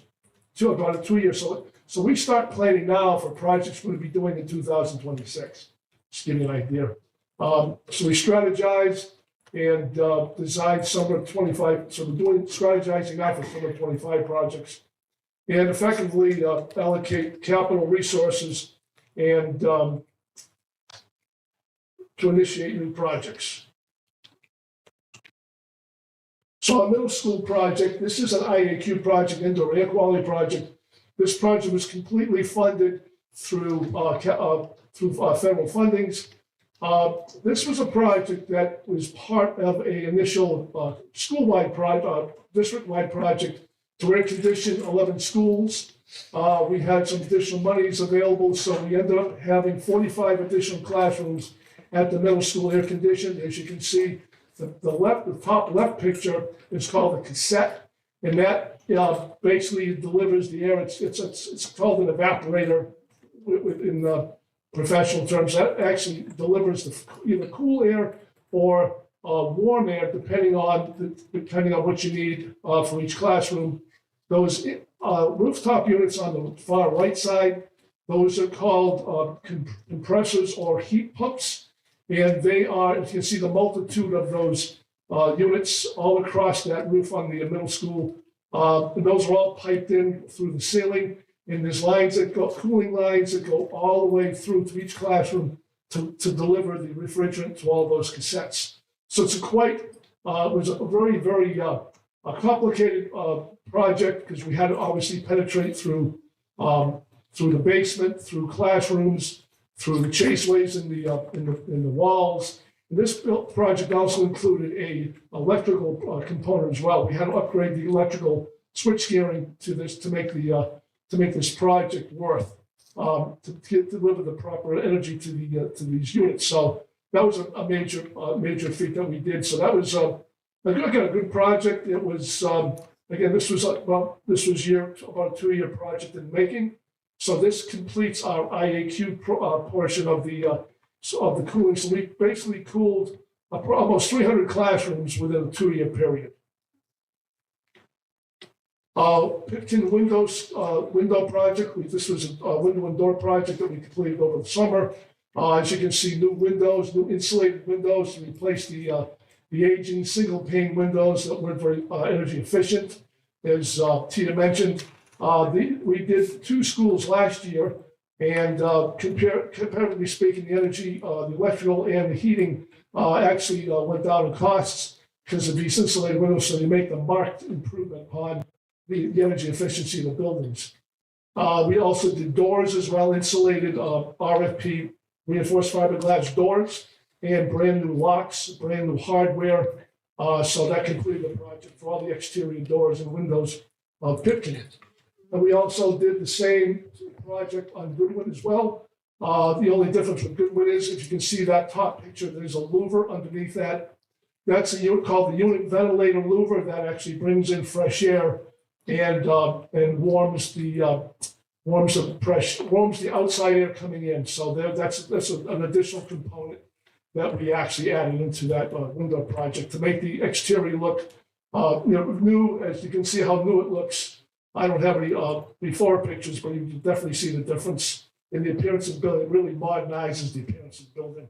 to about a 2-year. So we start planning now for projects we're going to be doing in 2026. Just to give you an idea. So we strategize and design summer 25. So we're doing strategizing now for summer 25 projects, and effectively allocate capital resources and to initiate new projects. So our middle school project, this is an IAQ project, indoor air quality project. This project was completely funded through federal fundings. This was a project that was part of an initial school-wide project, district-wide project to air condition 11 schools. We had some additional monies available, so we ended up having 45 additional classrooms at the middle school air conditioned. As you can see, the top left picture is called a cassette, and that basically delivers the air. It's called an evaporator in the professional terms. That actually delivers either cool air or warm air, depending on what you need for each classroom. Those rooftop units on the far right side, those are called compressors or heat pumps. And they are, you can see the multitude of those units all across that roof on the middle school. And those are all piped in through the ceiling. And there's lines that go, cooling lines that go all the way through to each classroom to deliver the refrigerant to all those cassettes. So it's it was a very, very complicated project because we had to obviously penetrate through the basement, through classrooms, through the chaseways in the walls. And this project also included a electrical component as well. We had to upgrade the electrical switch gearing to this to make this project worth to deliver the proper energy to these units. So that was a major feat that we did. So that was a good project. It was again, this was about a 2-year project in making. So this completes our IAQ portion of the cooling. So we basically cooled almost 300 classrooms within a 2-year period. Picton window project. This was a window and door project that we completed over the summer. As you can see, new windows, new insulated windows to replace the aging single pane windows that weren't very energy efficient. as Tina mentioned, we did 2 schools last year, and comparatively speaking, the energy, the electrical and the heating actually went down in costs because of these insulated windows, so they make the marked improvement upon the energy efficiency of the buildings. We also did doors as well, insulated RFP reinforced fiberglass doors and brand new locks, brand new hardware. So that completed the project for all the exterior doors and windows of Pipkin. And we also did the same project on Goodwin as well. The only difference with Goodwin is, if you can see that top picture, there's a louver underneath that. That's a unit called the unit ventilator louver that actually brings in fresh air and warms the outside air coming in. So that's an additional component that we actually added into that window project to make the exterior look new. As you can see how new it looks. I don't have any before pictures, but you can definitely see the difference in the appearance of the building. It really modernizes the appearance of the building.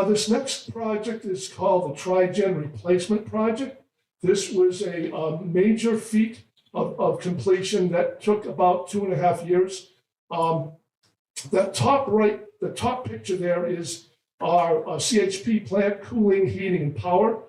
This next project is called the Tri-Gen Replacement Project. This was a major feat of completion that took about 2.5 years. That the top picture there is our CHP plant, cooling, heating, and power.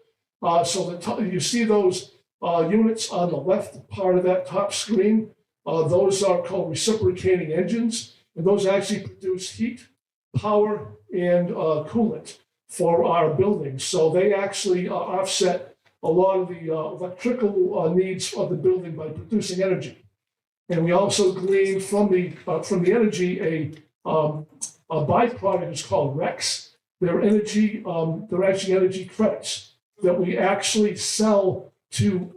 So you see those units on the left part of that top screen. Those are called reciprocating engines, and those actually produce heat, power, and coolant for our buildings. So they actually offset a lot of the electrical needs of the building by producing energy. And we also glean from the energy a byproduct is called RECs. They're actually energy credits that we actually sell to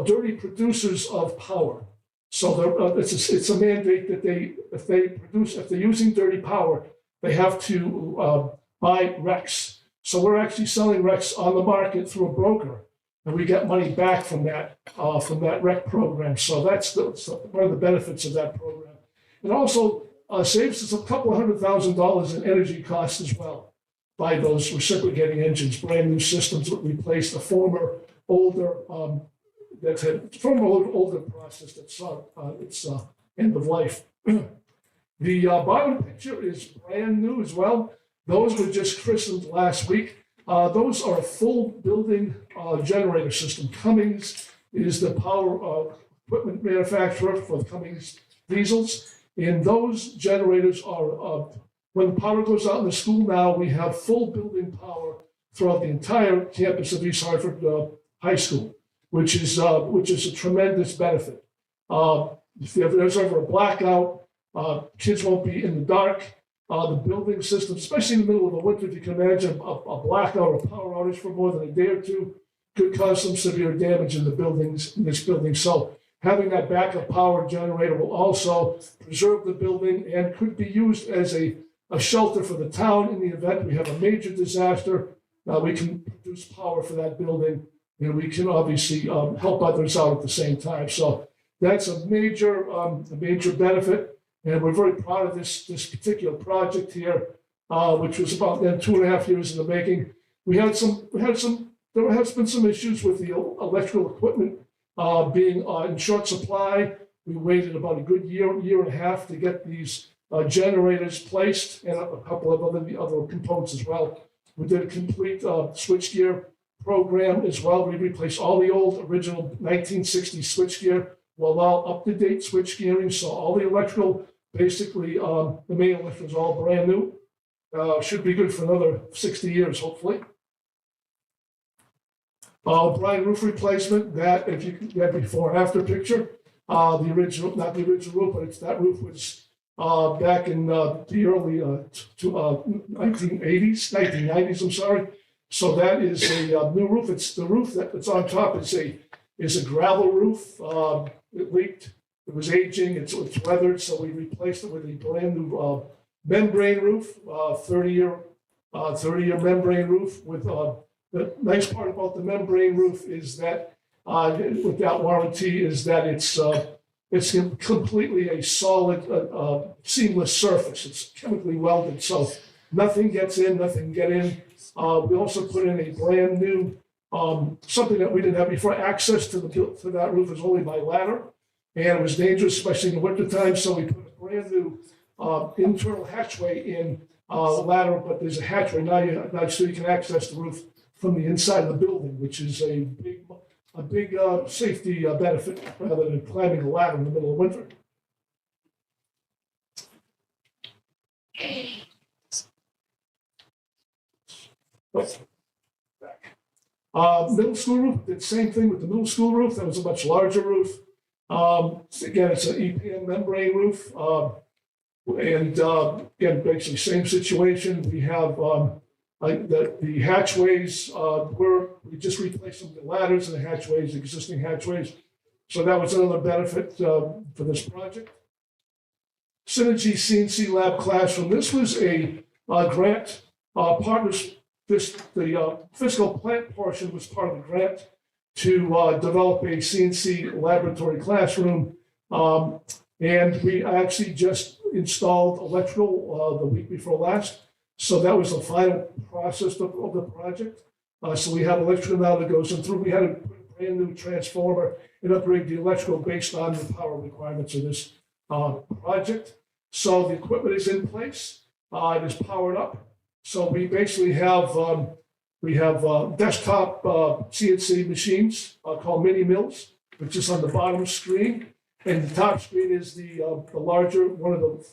dirty producers of power. So it's a mandate that if they're using dirty power, they have to buy RECs. So we're actually selling RECs on the market through a broker, and we get money back from that REC program. So that's one of the benefits of that program. It also saves us a couple of $100,000 in energy costs as well by those reciprocating engines, brand new systems that replace the former older process that saw its end of life. The bottom picture is brand new as well. Those were just christened last week. Those are a full building generator system. Cummins is the power equipment manufacturer for the Cummins diesels. And those generators are, when power goes out in the school now, we have full building power throughout the entire campus of East Hartford High School, which is a tremendous benefit. If there's ever a blackout, kids won't be in the dark. The building system, especially in the middle of the winter, if you can imagine a blackout or a power outage for more than a day or two, could cause some severe damage in this building. So having that backup power generator will also preserve the building and could be used as a shelter for the town in the event we have a major disaster. We can produce power for that building, and we can obviously help others out at the same time. So that's a major benefit. And we're very proud of this particular project here, which was about 2.5 years in the making. There has been some issues with the electrical equipment being in short supply. We waited about a good year and a half to get these generators placed, and a couple of other components as well. We did a complete switchgear program as well. We replaced all the old original 1960 switchgear. We'll allow up-to-date switch gearing, so all the electrical, basically, the main electrical is all brand new. Should be good for another 60 years, hopefully. Brine roof replacement, that, if you can get before and after picture, not the original roof, but that roof was back in the early 1990s, I'm sorry. So that is a new roof. It's the roof that's on top is a gravel roof. It leaked. It was aging. It's weathered. So we replaced it with a brand new membrane roof, 30-year membrane roof. With the nice part about the membrane roof is that without warranty is that it's completely a solid, seamless surface. It's chemically welded, so nothing gets in, nothing can get in. We also put in a brand new something that we didn't have before. Access to that roof is only by ladder, and it was dangerous, especially in the wintertime. So we put a brand new internal hatchway in the ladder, but there's a hatchway now, so you can access the roof from the inside of the building, which is a big safety benefit rather than climbing a ladder in the middle of winter. Middle school roof, did the same thing with the middle school roof. That was a much larger roof. Again, it's an EPN membrane roof. Again, basically same situation. We have the hatchways we just replaced some of the ladders and the hatchways, existing hatchways. So that was another benefit for this project. Synergy CNC Lab Classroom. This was a grant partners. The physical plant portion was part of the grant to develop a CNC laboratory classroom. And we actually just installed electrical the week before last. So that was the final process of the project. So we have electrical now that goes in through. We had to put a brand new transformer and upgrade the electrical based on the power requirements of this project. So the equipment is in place. It is powered up. So we basically have desktop CNC machines called mini mills, which is on the bottom screen, and the top screen is the larger one of the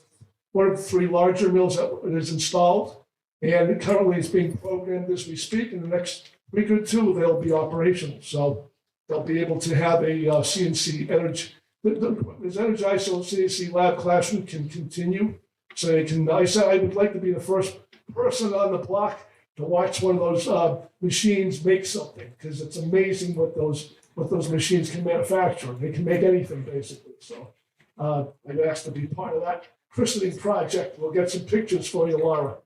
three larger mills that is installed, and currently it's being programmed as we speak. In the next week or two, they'll be operational. So they'll be able to have a CNC energy. This energized so CNC lab classroom can continue. So they can. I said I would like to be the first person on the block to watch one of those machines make something, because it's amazing what those machines can manufacture. They can make anything basically. So I've asked to be part of that christening project. We'll get some pictures for you, Laura.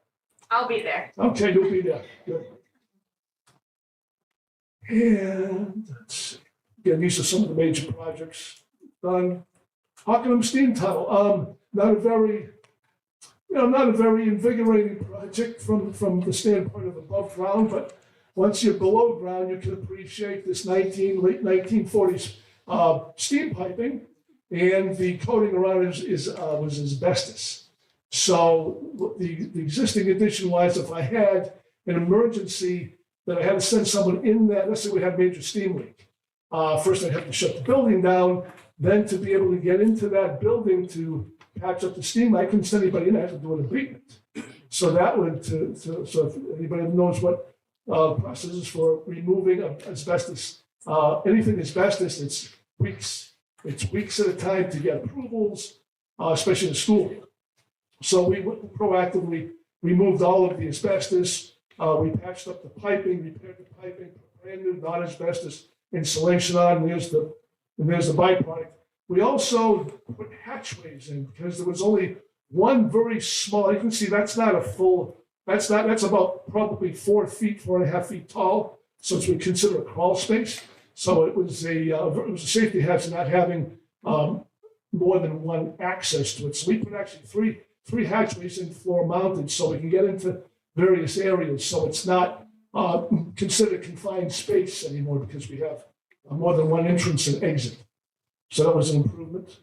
I'll be there. Okay, you'll be there. Good. And let's see. Again, these are some of the major projects done. Hockenham Steam Tunnel. Not a very invigorating project from the standpoint of above ground, but once you're below ground, you can appreciate this late 1940s steam piping, and the coating around it was asbestos. So the existing addition was, if I had an emergency that I had to send someone in that, let's say we had a major steam leak. First I'd have to shut the building down, then to be able to get into that building to patch up the steam, I couldn't send anybody in, I had to do an abatement. So that would, so if anybody knows what process is for removing asbestos, anything asbestos, it's weeks at a time to get approvals, especially in school. So we proactively removed all of the asbestos. We patched up the piping, repaired the piping, put brand new non-asbestos insulation on, and there's the byproduct. We also put hatchways in because there was only one very small, you can see that's not a full, that's about probably 4 feet, 4.5 feet tall. So it's what we consider a crawl space. So it was a safety hazard not having more than one access to it. So we put actually three hatchways in floor mounted so we can get into various areas. So it's not considered confined space anymore because we have more than one entrance and exit. So that was an improvement.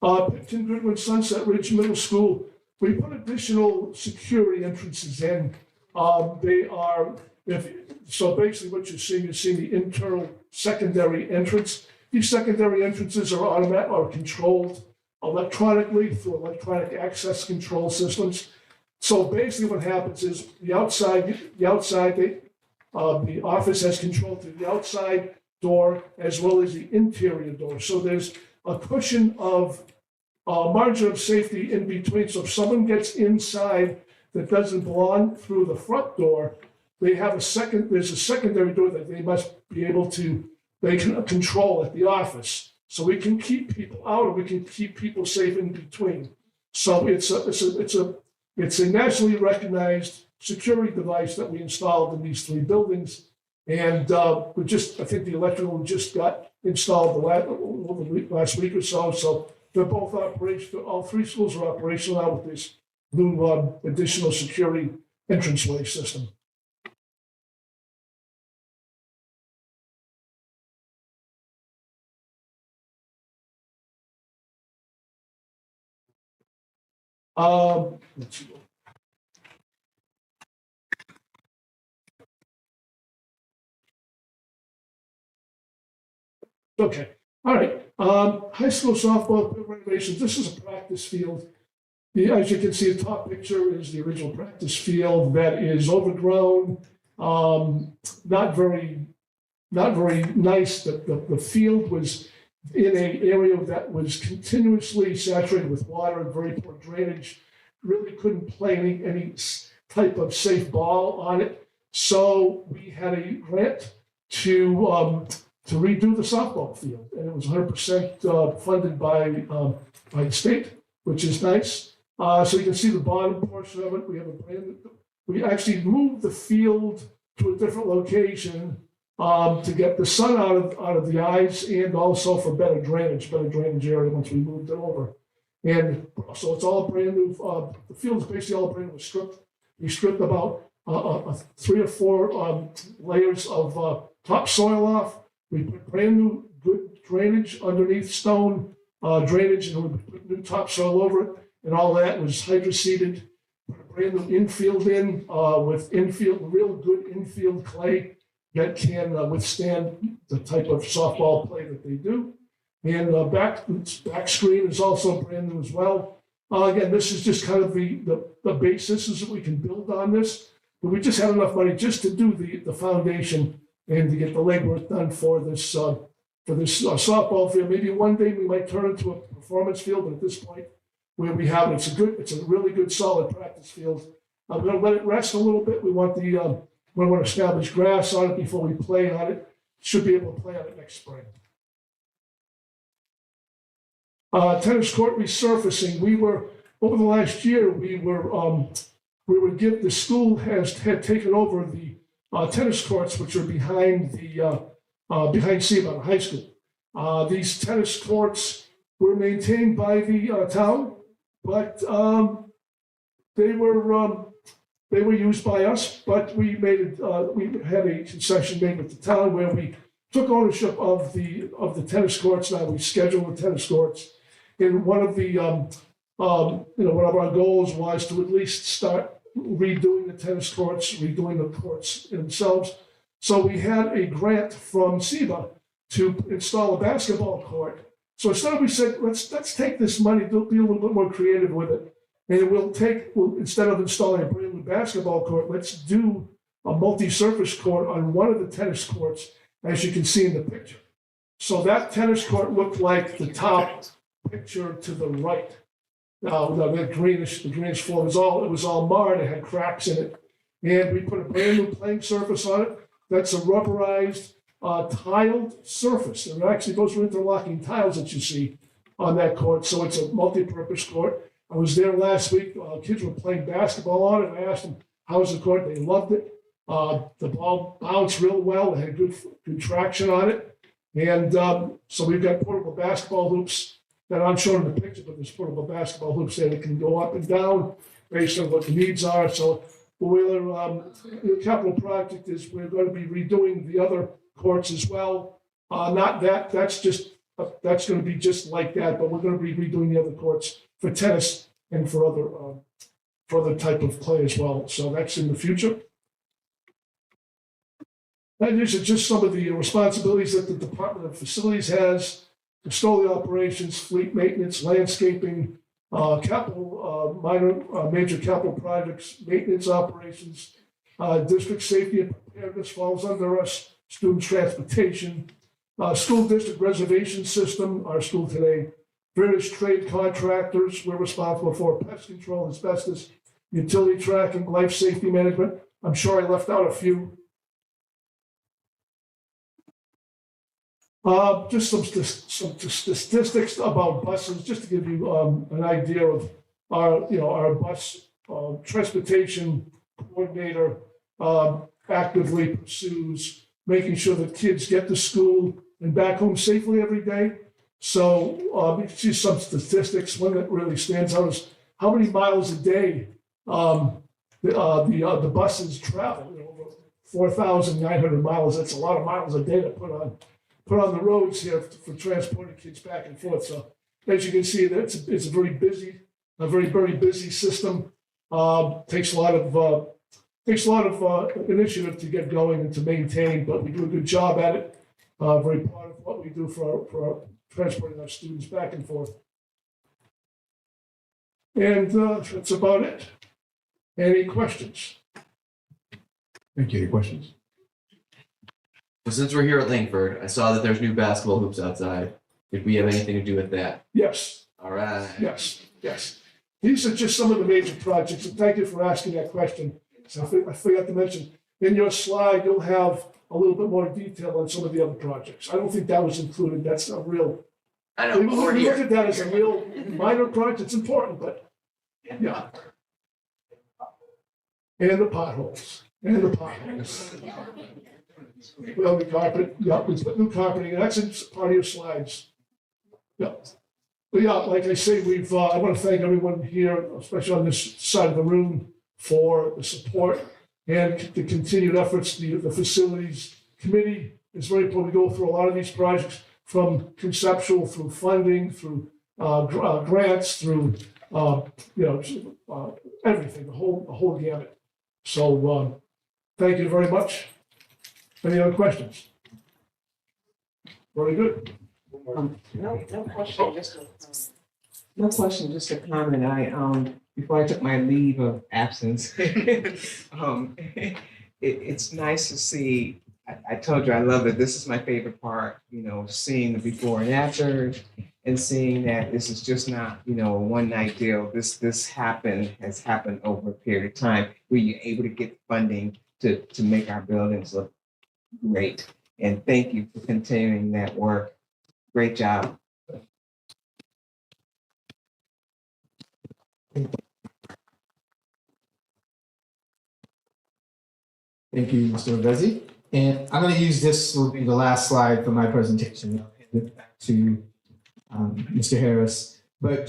Picton Goodwin Sunset Ridge Middle School, we put additional security entrances in. They are, so basically what you're seeing the internal secondary entrance. These secondary entrances are automatic or controlled electronically through electronic access control systems. So basically what happens is the office has control through the outside door as well as the interior door. So there's a cushion of margin of safety in between. So if someone gets inside that doesn't belong through the front door, there's a secondary door that they must be able to, they can control at the office. So we can keep people out or we can keep people safe in between. So it's a nationally recognized security device that we installed in these 3 buildings. And I think the electrical just got installed the last week or so. So they're both operational. All 3 schools are operational now with this new additional security entranceway system. Let's see. Okay, all right. High school softball renovations. This is a practice field. As you can see, the top picture is the original practice field that is overgrown. Not very nice. The field was in an area that was continuously saturated with water and very poor drainage. Really couldn't play any type of safe ball on it. So we had a grant to redo the softball field, and it was 100% funded by the state, which is nice. So you can see the bottom portion of it. We actually moved the field to a different location to get the sun out of the eyes, and also for better drainage area once we moved it over. And so it's all brand new. The field is basically all brand new. We stripped about 3 or 4 layers of topsoil off. We put brand new good drainage underneath, stone drainage, and we put new topsoil over it. And all that was hydroseeded. Put a brand new infield in with real good infield clay that can withstand the type of softball play that they do. And back screen is also brand new as well. Again, this is just kind of the basis is that we can build on this. But we just had enough money just to do the foundation and to get the legwork done for this softball field. Maybe one day we might turn it into a performance field, but at this point, where we have it, it's a really good solid practice field. I'm going to let it rest a little bit. We want to establish grass on it before we play on it. Should be able to play on it next spring. Tennis court resurfacing. We were over the last year. The school had taken over the tennis courts, which are behind Seabound High School. These tennis courts were maintained by the town, but they were used by us. But we had a concession made with the town where we took ownership of the tennis courts. Now we schedule the tennis courts. And one of our goals was to at least start redoing the tennis courts, redoing the courts themselves. So we had a grant from SEBA to install a basketball court. So instead we said, let's take this money, be a little bit more creative with it. And instead of installing a brand new basketball court, let's do a multi-surface court on one of the tennis courts, as you can see in the picture. So that tennis court looked like the top picture to the right. The greenish floor it was all marred. It had cracks in it, and we put a brand new playing surface on it. That's a rubberized, tiled surface, and actually those are interlocking tiles that you see on that court. So it's a multi-purpose court. I was there last week. Kids were playing basketball on it. I asked them how's the court. They loved it. The ball bounced real well. It had good traction on it, and so we've got portable basketball hoops that I'm showing in the picture, but there's portable basketball hoops there that can go up and down based on what the needs are. So the capital project is we're going to be redoing the other courts as well. Not that, that's going to be just like that, but we're going to be redoing the other courts for tennis and for other type of play as well. So that's in the future. And these are just some of the responsibilities that the Department of Facilities has. Custodial operations, fleet maintenance, landscaping, major capital projects, maintenance operations, district safety and preparedness falls under us, student transportation, school district reservation system, our school today, various trade contractors, we're responsible for pest control, asbestos, utility tracking, life safety management. I'm sure I left out a few. Just some statistics about buses, just to give you an idea of our bus transportation coordinator actively pursues making sure that kids get to school and back home safely every day. So you can see some statistics. One that really stands out is how many miles a day the buses travel. Over 4,900 miles. That's a lot of miles a day to put on the roads here for transporting kids back and forth. So as you can see, it's a very busy a very, very busy system. Takes a lot of initiative to get going and to maintain, but we do a good job at it. Very proud of what we do for transporting our students back and forth. And that's about it. Any questions? Thank you. Any questions? So since we're here at Langford, I saw that there's new basketball hoops outside. Did we have anything to do with that? Yes. All right. Yes. These are just some of the major projects, and thank you for asking that question. So I forgot to mention, in your slide, you'll have a little bit more detail on some of the other projects. I don't think that was included. That's a real. I know. We look at that as a real minor project. It's important, but yeah. And the potholes. Well, the carpet, yeah, we put new carpeting, and that's in part of your slides. Yeah. But yeah, like I say, I want to thank everyone here, especially on this side of the room, for the support and the continued efforts. The facilities committee is very important. We go through a lot of these projects from conceptual through funding, through grants, through everything, the whole gamut. So thank you very much. Any other questions? Very good. No question, just a comment. Before I took my leave of absence, it's nice to see. I told you I love it. This is my favorite part. Seeing the before and after, and seeing that this is just not a one night deal. This has happened over a period of time where you're able to get funding to make our buildings look great. And thank you for continuing that work. Great job. Thank you, Mr. Vezzi. And I'm going to use this will be the last slide for my presentation. I'll hand it back to Mr. Harris. But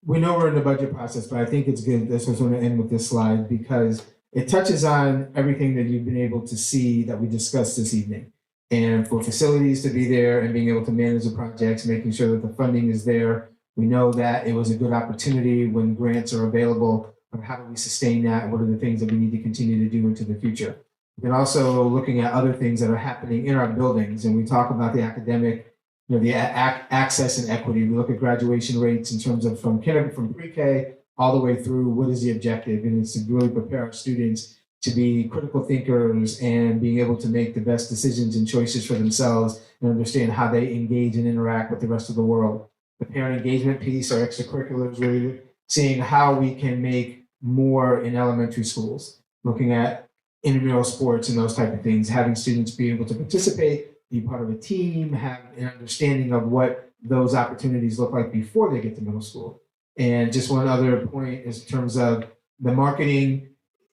we know we're in the budget process, but I think it's good. This was going to end with this slide because it touches on everything that you've been able to see that we discussed this evening. And for facilities to be there and being able to manage the projects, making sure that the funding is there. We know that it was a good opportunity when grants are available, but how do we sustain that? What are the things that we need to continue to do into the future? And also looking at other things that are happening in our buildings. And we talk about the academic, the access and equity. We look at graduation rates in terms of from pre-K all the way through what is the objective. And it's to really prepare our students to be critical thinkers and being able to make the best decisions and choices for themselves and understand how they engage and interact with the rest of the world. The parent engagement piece, our extracurriculars, really seeing how we can make more in elementary schools, looking at intramural sports and those type of things, having students be able to participate, be part of a team, have an understanding of what those opportunities look like before they get to middle school. And just one other point is in terms of the marketing,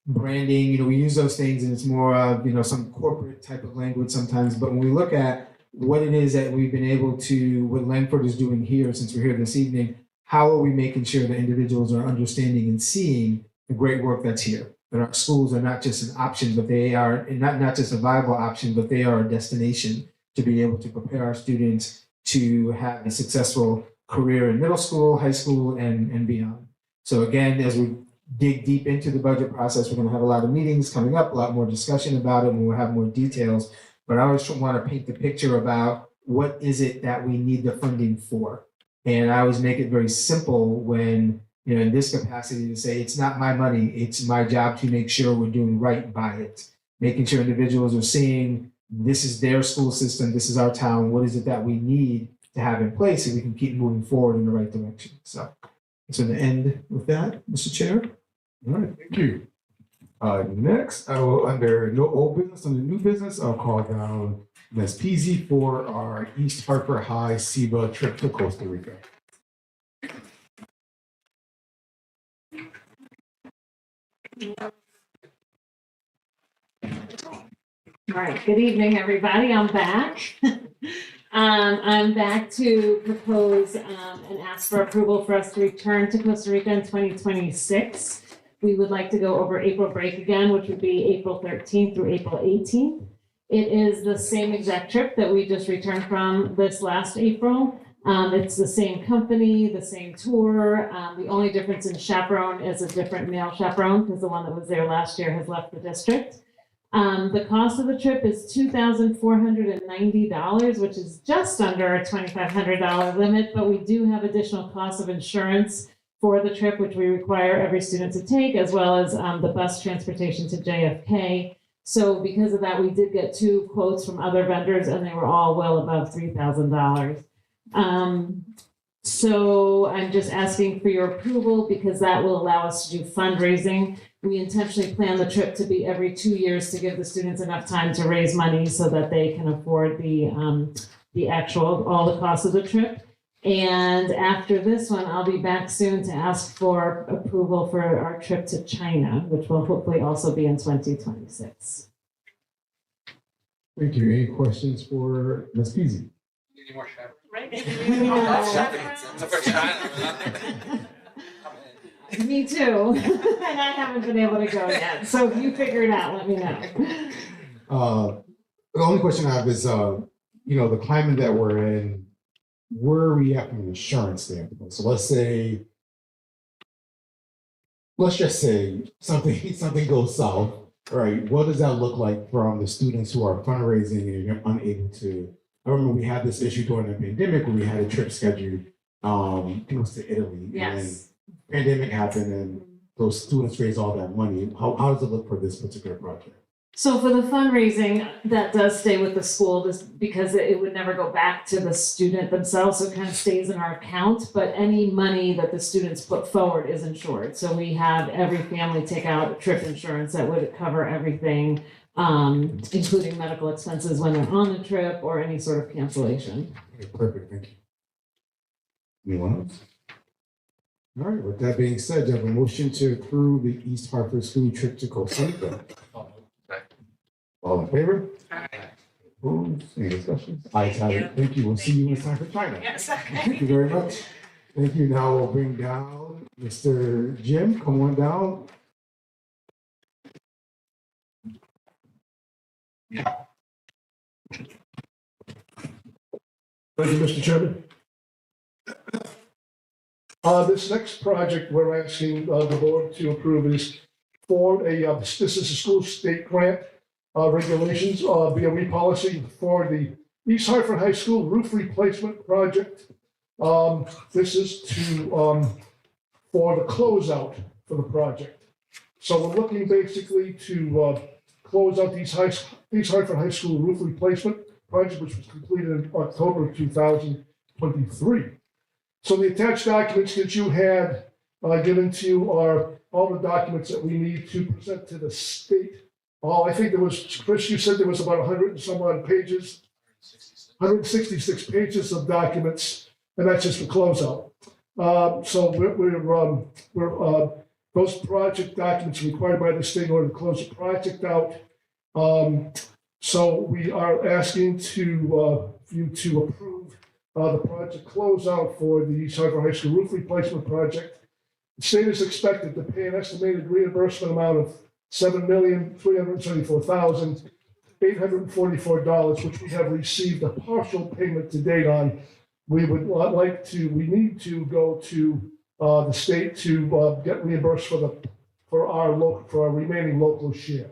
branding, we use those things and it's more of, some corporate type of language sometimes. But when we look at what it is that we've been able to, what Langford is doing here since we're here this evening, how are we making sure that individuals are understanding and seeing the great work that's here? That our schools are not just an option, but they are not just a viable option, but they are a destination to be able to prepare our students to have a successful career in middle school, high school, and beyond. So again, as we dig deep into the budget process, we're going to have a lot of meetings coming up, a lot more discussion about it, and we'll have more details. But I always want to paint the picture about what is it that we need the funding for. And I always make it very simple when, in this capacity to say, it's not my money, it's my job to make sure we're doing right by it. Making sure individuals are seeing this is their school system, this is our town, what is it that we need to have in place so we can keep moving forward in the right direction. So to end with that, Mr. Chair. All right, thank you. Next, I will, under no old business, under new business, I'll call down Ms. PZ for our East Hartford High SEBA trip to Costa Rica. All right, good evening, everybody. I'm back. I'm back to propose and ask for approval for us to return to Costa Rica in 2026. We would like to go over April break again, which would be April 13th through April 18th. It is the same exact trip that we just returned from this last April. It's the same company, the same tour. The only difference in chaperone is a different male chaperone because the one that was there last year has left the district. The cost of the trip is $2,490, which is just under a $2,500 limit, but we do have additional costs of insurance for the trip, which we require every student to take, as well as the bus transportation to JFK. So because of that, we did get 2 quotes from other vendors, and they were all well above $3,000. So I'm just asking for your approval because that will allow us to do fundraising. We intentionally plan the trip to be every 2 years to give the students enough time to raise money so that they can afford all the costs of the trip. And after this one, I'll be back soon to ask for approval for our trip to China, which will hopefully also be in 2026. Thank you. Any questions for Ms. Peasy? Any more chaperones? Me too. And I haven't been able to go yet. So if you figure it out, let me know. The only question I have is, the climate that we're in, where are we at from an insurance standpoint? So let's just say something goes south, right? What does that look like from the students who are fundraising and you're unable to? I remember we had this issue during the pandemic when we had a trip scheduled, I think it was to Italy. Yes. And pandemic happened and those students raised all that money. How does it look for this particular project? So for the fundraising, that does stay with the school because it would never go back to the student themselves. So it kind of stays in our account, but any money that the students put forward is insured. So we have every family take out trip insurance that would cover everything, including medical expenses when they're on the trip or any sort of cancellation. Okay, perfect, thank you. Anyone else? All right, with that being said, do you have a motion to approve the East Hartford school trip to Costa Rica? All in favor? Opposed? Any discussions? Ayes have it. Thank you. We'll see you in time for China. Yes. Thank you very much. Thank you. Now we'll bring down Mr. Jim. Come on down. Thank you, Mr. Chairman. This next project we're asking the board to approve is for this is a school state grant regulations, BOE policy for the East Hartford High School roof replacement project. This is for the closeout for the project. So we're looking basically to close out East Hartford High School roof replacement project, which was completed in October of 2023. So the attached documents that you had given to you are all the documents that we need to present to the state. I think there was, Chris, you said there was about 100 and some odd pages, 166 pages of documents, and that's just for closeout. So we're those project documents required by the state in order to close the project out. So we are asking for you to approve the project closeout for the East Hartford High School roof replacement project. The state is expected to pay an estimated reimbursement amount of $7,374,844, which we have received a partial payment to date on. We need to go to the state to get reimbursed for our remaining local share.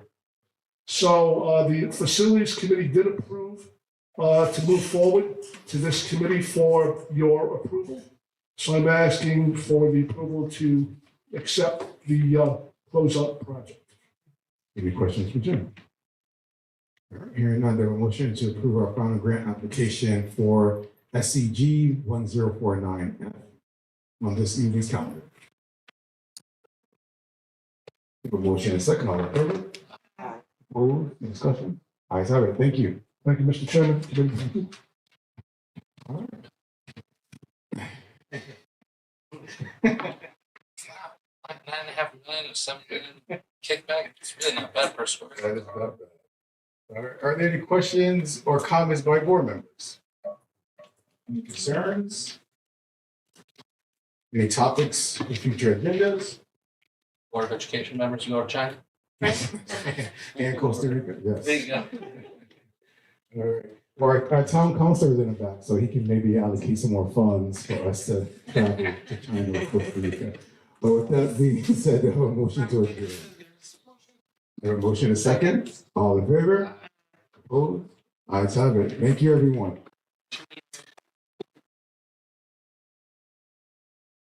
So the facilities committee did approve to move forward to this committee for your approval. So I'm asking for the approval to accept the closeout project. Any questions for Jim? All right, hearing none, there a motion to approve our final grant application for SCG 1049F on this evening's calendar. A motion and a second, all in favor? Opposed? Any discussion? Ayes have it. Thank you. Thank you, Mr. Chairman. Thank you. All right. Like $9.5 million or $7 million kickback. It's really not bad per square. That is not bad. Are there any questions or comments by board members? Any concerns? Any topics for future agendas? Board of Education members, you go to China. And Costa Rica, yes. There you go. All right. our town councilor is in the back, so he can maybe allocate some more funds for us to travel to China or Costa Rica. But with that being said, I have a motion to adjourn. I have a motion a second. All in favor? Opposed? Ayes have it. Thank you, everyone.